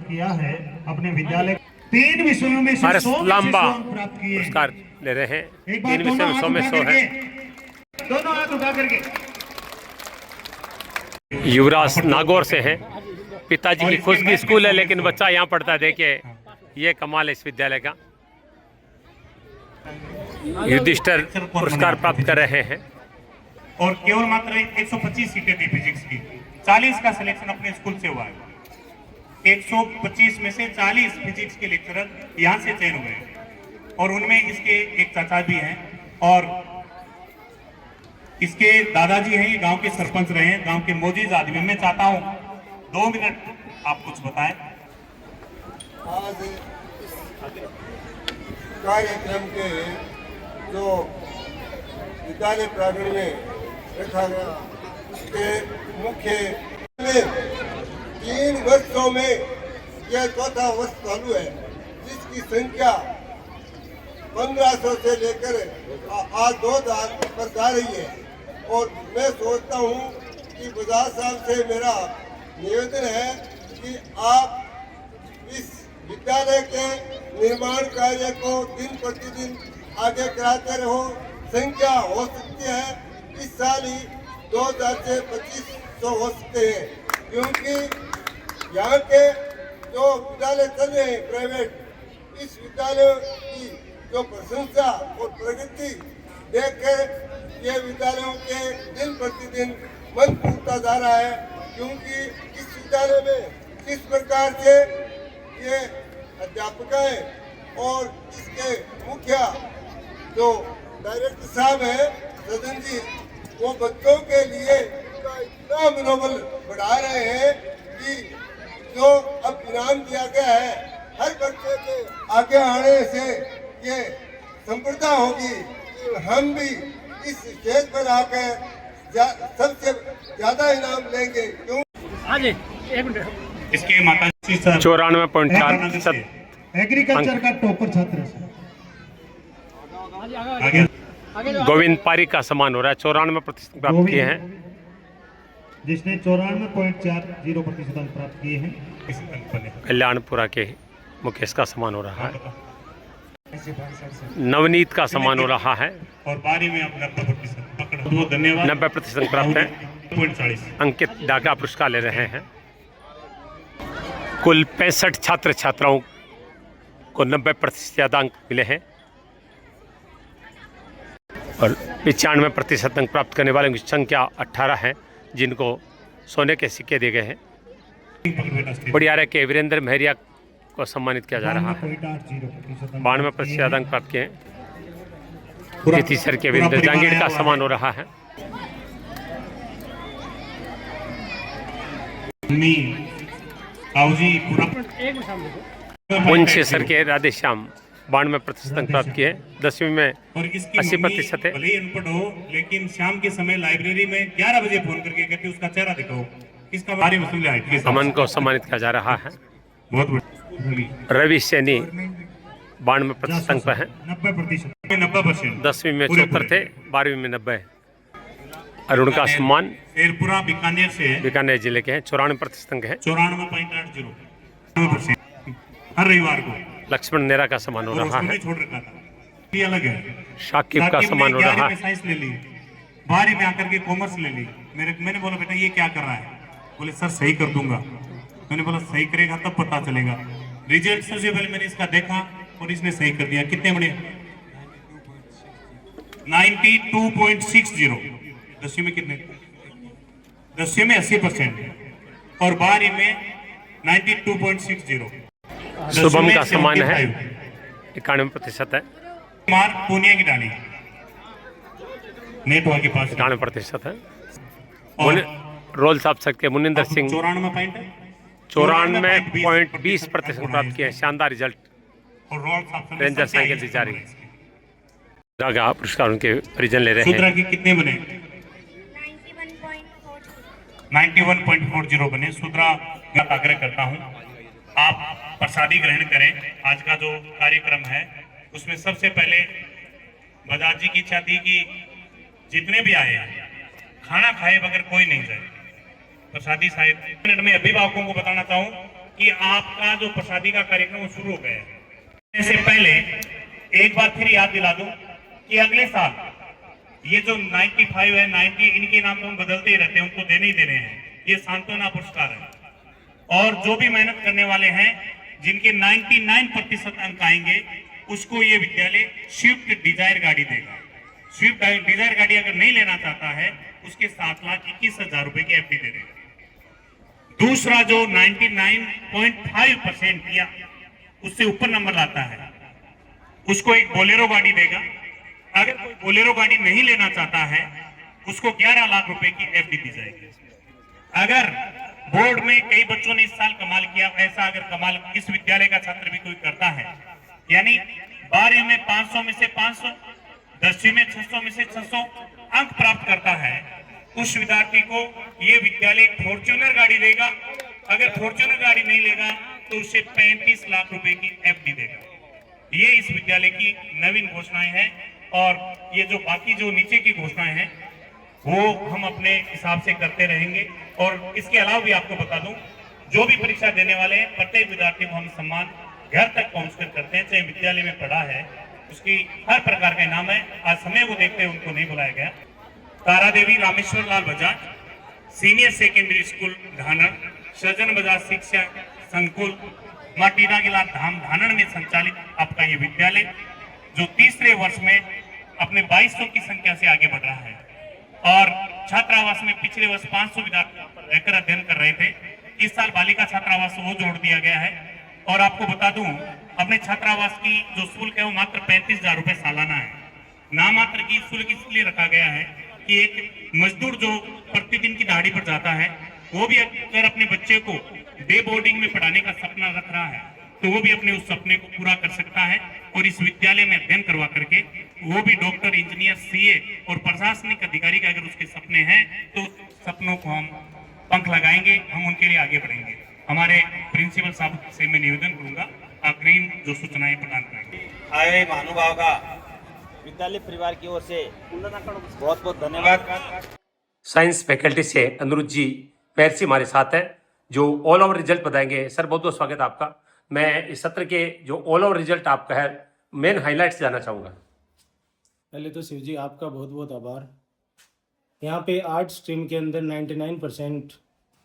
किया है अपने विद्यालय 3 विषयों में से 100 लंबा प्राप्त किए। पुरस्कार ले रहे हैं। एक बार 3 विषय में 100 में 100 है। दोनों हाथ उठा करके। युवराज नागौर से है। पिताजी की खुद की स्कूल है लेकिन बच्चा यहाँ पढ़ता है। देखिए ये कमाल है इस विद्यालय का। युधिष्ठिर पुरस्कार प्राप्त कर रहे हैं। और केवल मात्र 125 सीटें थी फिजिक्स की, 40 का सिलेक्शन अपने स्कूल से हुआ है। 125 में से 40 फिजिक्स के लेक्चरर यहाँ से चयन हुए और उनमें इसके एक चाचा भी हैं और इसके दादाजी हैं। ये गांव के सरपंच रहे हैं, गांव के मोजीज आदमी। मैं चाहता हूं 2 मिनट आप कुछ बताएं। आज इस कार्यक्रम के जो विद्यालय प्रांगण में रखा गया उसके मुख्य 3 वर्षों में यह 4था वर्ष चालू है, जिसकी संख्या 1500 से लेकर आज 2000 पर जा रही है। और मैं सोचता हूँ कि बजाज साहब से मेरा निवेदन है कि आप इस विद्यालय के निर्माण कार्य को दिन प्रतिदिन आगे कराते रहो। संख्या हो सकती है इस साल ही 2000 से 2500 हो सकते हैं, क्योंकि यहाँ के जो विद्यालय चल रहे हैं प्राइवेट, इस विद्यालय की जो प्रशंसा और प्रगति देखकर ये विद्यालयों के दिन प्रतिदिन मन टूटता जा रहा है। क्योंकि इस विद्यालय में किस प्रकार से ये अध्यापकाएं और इसके मुखिया जो डायरेक्टर साहब हैं सदन जी, वो बच्चों के लिए इतना मनोबल बढ़ा रहे हैं कि जो अब इनाम दिया गया है, हर बच्चे के आगे आने से ये संप्रदा होगी कि हम भी इस स्टेज पर आकर सबसे ज्यादा इनाम लेंगे। क्यों? इसके माता 94.4% एग्रीकल्चर का टॉपर छात्र गोविंद पारी का सम्मान हो रहा है। 94% प्राप्त किए हैं। जिसने 94.40% अंक प्राप्त किए हैं। कल्याणपुरा के मुकेश का सम्मान हो रहा है, नवनीत का सम्मान हो रहा है और बारी में आप 90% पकड़, बहुत धन्यवाद। 90% प्राप्त है। अंकित डाका पुरस्कार ले रहे हैं। कुल 65 छात्र छात्राओं को 90% ज़्यादा अंक मिले हैं और 95% अंक प्राप्त करने वालों की संख्या 18 है, जिनको सोने के सिक्के दिए गए हैं। बड़ियारा के वीरेंद्र महरिया को सम्मानित किया जा रहा है। 92% ज़्यादा अंक प्राप्त किए हैं। तीसर के वीरेंद्र जांगीड़ का सम्मान हो रहा है। मुंशेसर के राधेश्याम 92% अंक प्राप्त किए। 10वीं में 80% है। भले ही अनपढ़ हो, लेकिन शाम के समय लाइब्रेरी में 11 बजे फोन करके कहते उसका चेहरा दिखाओ, किसका बारे में समझ आए। अमन को सम्मानित किया जा रहा है। बहुत रवि सैनी 92% अंक पर है। 90%। 10वीं में 74 थे, 12वीं में 90 है। अरुण का सम्मान शेरपुरा बीकानेर से है, बीकानेर जिले के हैं। 94% अंक है। 94.80। हर रविवार को लक्ष्मण नेहरा का सम्मान हो रहा है। छोड़ रखा था, ये अलग है। शाकिब का सम्मान हो रहा है। साइंस ले ली, बाहरी में आकर के कॉमर्स ले ली। मैंने बोला बेटा ये क्या कर रहा है? बोले सर सही कर दूंगा। मैंने बोला सही करेगा तब पता चलेगा। रिजल्ट सबसे पहले मैंने इसका देखा और इसने सही कर दिया। कितने बड़े? 92.60। 10वीं में कितने? 10वीं में 80% और 12वीं में 92.60। शुभम का सम्मान है, 91% है। मार्क पूनिया की डाली नेटवा के पास 91% है। रोल साहब सर के मुनिंदर सिंह 94.20% प्राप्त किए। शानदार रिजल्ट। रेंजर साइकिल जारी पुरस्कार उनके परिजन ले रहे हैं। सूत्रा के कितने बने? 91.40 बने। सूत्रा आग्रह करता हूं आप प्रसादी ग्रहण करें। आज का जो कार्यक्रम है उसमें सबसे पहले बजाज जी की इच्छा थी कि जितने भी आए खाना खाए बगैर कोई नहीं जाए। प्रसादी साहिब मिनट में अभिभावकों को बताना चाहूं कि आपका जो प्रसादी का कार्यक्रम शुरू हो गया है। इससे पहले एक बार फिर याद दिला दूं कि अगले साल ये जो 95 है 90 इनके नाम तो हम बदलते ही रहते हैं, उनको देने ही देने हैं। ये सांत्वना पुरस्कार है और जो भी मेहनत करने वाले हैं जिनके 99% अंक आएंगे उसको ये विद्यालय स्विफ्ट डिजायर गाड़ी देगा। स्विफ्ट डिजायर गाड़ी अगर नहीं लेना चाहता है उसके 7,21,000 रुपए की एफडी दे देगा। दूसरा जो 99.5% या उससे ऊपर नंबर लाता है उसको एक बोलेरो गाड़ी देगा। अगर कोई बोलेरो गाड़ी नहीं लेना चाहता है उसको 11 लाख रुपए की एफडी दी जाएगी। अगर बोर्ड में कई बच्चों ने इस साल कमाल किया, ऐसा अगर कमाल इस विद्यालय का छात्र भी कोई करता है, यानी 12वीं में 500 में से 500, 10वीं में 600 में से 600 अंक प्राप्त करता है, उस विद्यार्थी को ये विद्यालय फॉर्च्यूनर गाड़ी देगा। अगर फॉर्च्यूनर गाड़ी नहीं लेगा तो उसे 35 लाख रुपए की एफडी देगा। ये इस विद्यालय की नवीन घोषणाएं हैं और ये जो बाकी जो नीचे की घोषणाएं हैं वो हम अपने हिसाब से करते रहेंगे। और इसके अलावा भी आपको बता दूं, जो भी परीक्षा देने वाले हैं प्रत्येक विद्यार्थी को हम सम्मान घर तक पहुंचकर करते हैं। चाहे विद्यालय में पढ़ा है उसकी हर प्रकार का इनाम है। आज समय को देखते हुए उनको नहीं बुलाया गया। तारा Devi Rameshwar Lal Bajaj senior secondary school धानड़, सजन बजाज शिक्षा संकुल माटीरा गिला धाम धानड़ में संचालित आपका ये विद्यालय जो तीसरे वर्ष में अपने 2200 की संख्या से आगे बढ़ रहा है और छात्रावास में पिछले वर्ष 500 विद्यार्थी रहकर अध्ययन कर रहे थे। इस साल बालिका छात्रावास वो जोड़ दिया गया है। और आपको बता दूं अपने छात्रावास की जो शुल्क है वो मात्र 35,000 रुपए सालाना है। नाम मात्र की शुल्क इसलिए रखा गया है कि एक मजदूर जो प्रतिदिन की दिहाड़ी पर जाता है वो भी अगर अपने बच्चे को डे बोर्डिंग में पढ़ाने का सपना रख रहा है तो वो भी अपने उस सपने को पूरा कर सकता है और इस विद्यालय में अध्ययन करवा करके वो भी डॉक्टर, इंजीनियर, सीए और प्रशासनिक अधिकारी का अगर उसके सपने हैं तो सपनों को हम पंख लगाएंगे, हम उनके लिए आगे बढ़ेंगे। हमारे प्रिंसिपल साहब से मैं निवेदन करूंगा अग्रिम जो सूचनाएं प्रदान करेंगे। आए महानुभाव का विद्यालय परिवार की ओर से बहुत बहुत धन्यवाद। साइंस फैकल्टी से अनुरुद्ध जी पैरसी हमारे साथ है जो ऑल ओवर रिजल्ट बताएंगे। सर बहुत बहुत स्वागत है आपका। मैं इस सत्र के जो ऑल ओवर रिजल्ट आपका है मेन हाईलाइट्स जानना चाहूँगा। पहले तो शिव जी आपका बहुत बहुत आभार। यहाँ पे आर्ट स्ट्रीम के अंदर 99%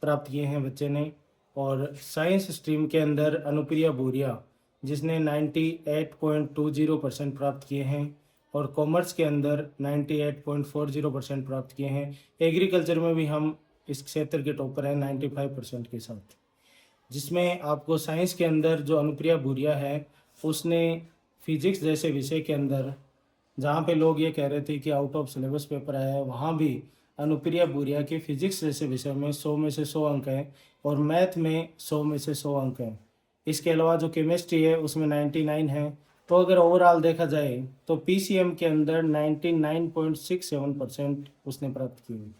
प्राप्त किए हैं बच्चे ने, और साइंस स्ट्रीम के अंदर अनुप्रिया बोरिया जिसने 98.20% प्राप्त किए हैं, और कॉमर्स के अंदर 98.40% प्राप्त किए हैं। एग्रीकल्चर में भी हम इस क्षेत्र के टॉपर हैं 95% के साथ, जिसमें आपको साइंस के अंदर जो अनुप्रिया बोरिया है उसने फिजिक्स जैसे विषय के अंदर, जहाँ पे लोग ये कह रहे थे कि आउट ऑफ सिलेबस पेपर आया है, वहाँ भी अनुप्रिया बोरिया के फिजिक्स जैसे विषय में 100 में से 100 अंक हैं, और मैथ में 100 में से 100 अंक हैं। इसके अलावा जो केमिस्ट्री है उसमें 99 है। तो अगर ओवरऑल देखा जाए तो पीसीएम के अंदर 99.67% उसने प्राप्त की हुई।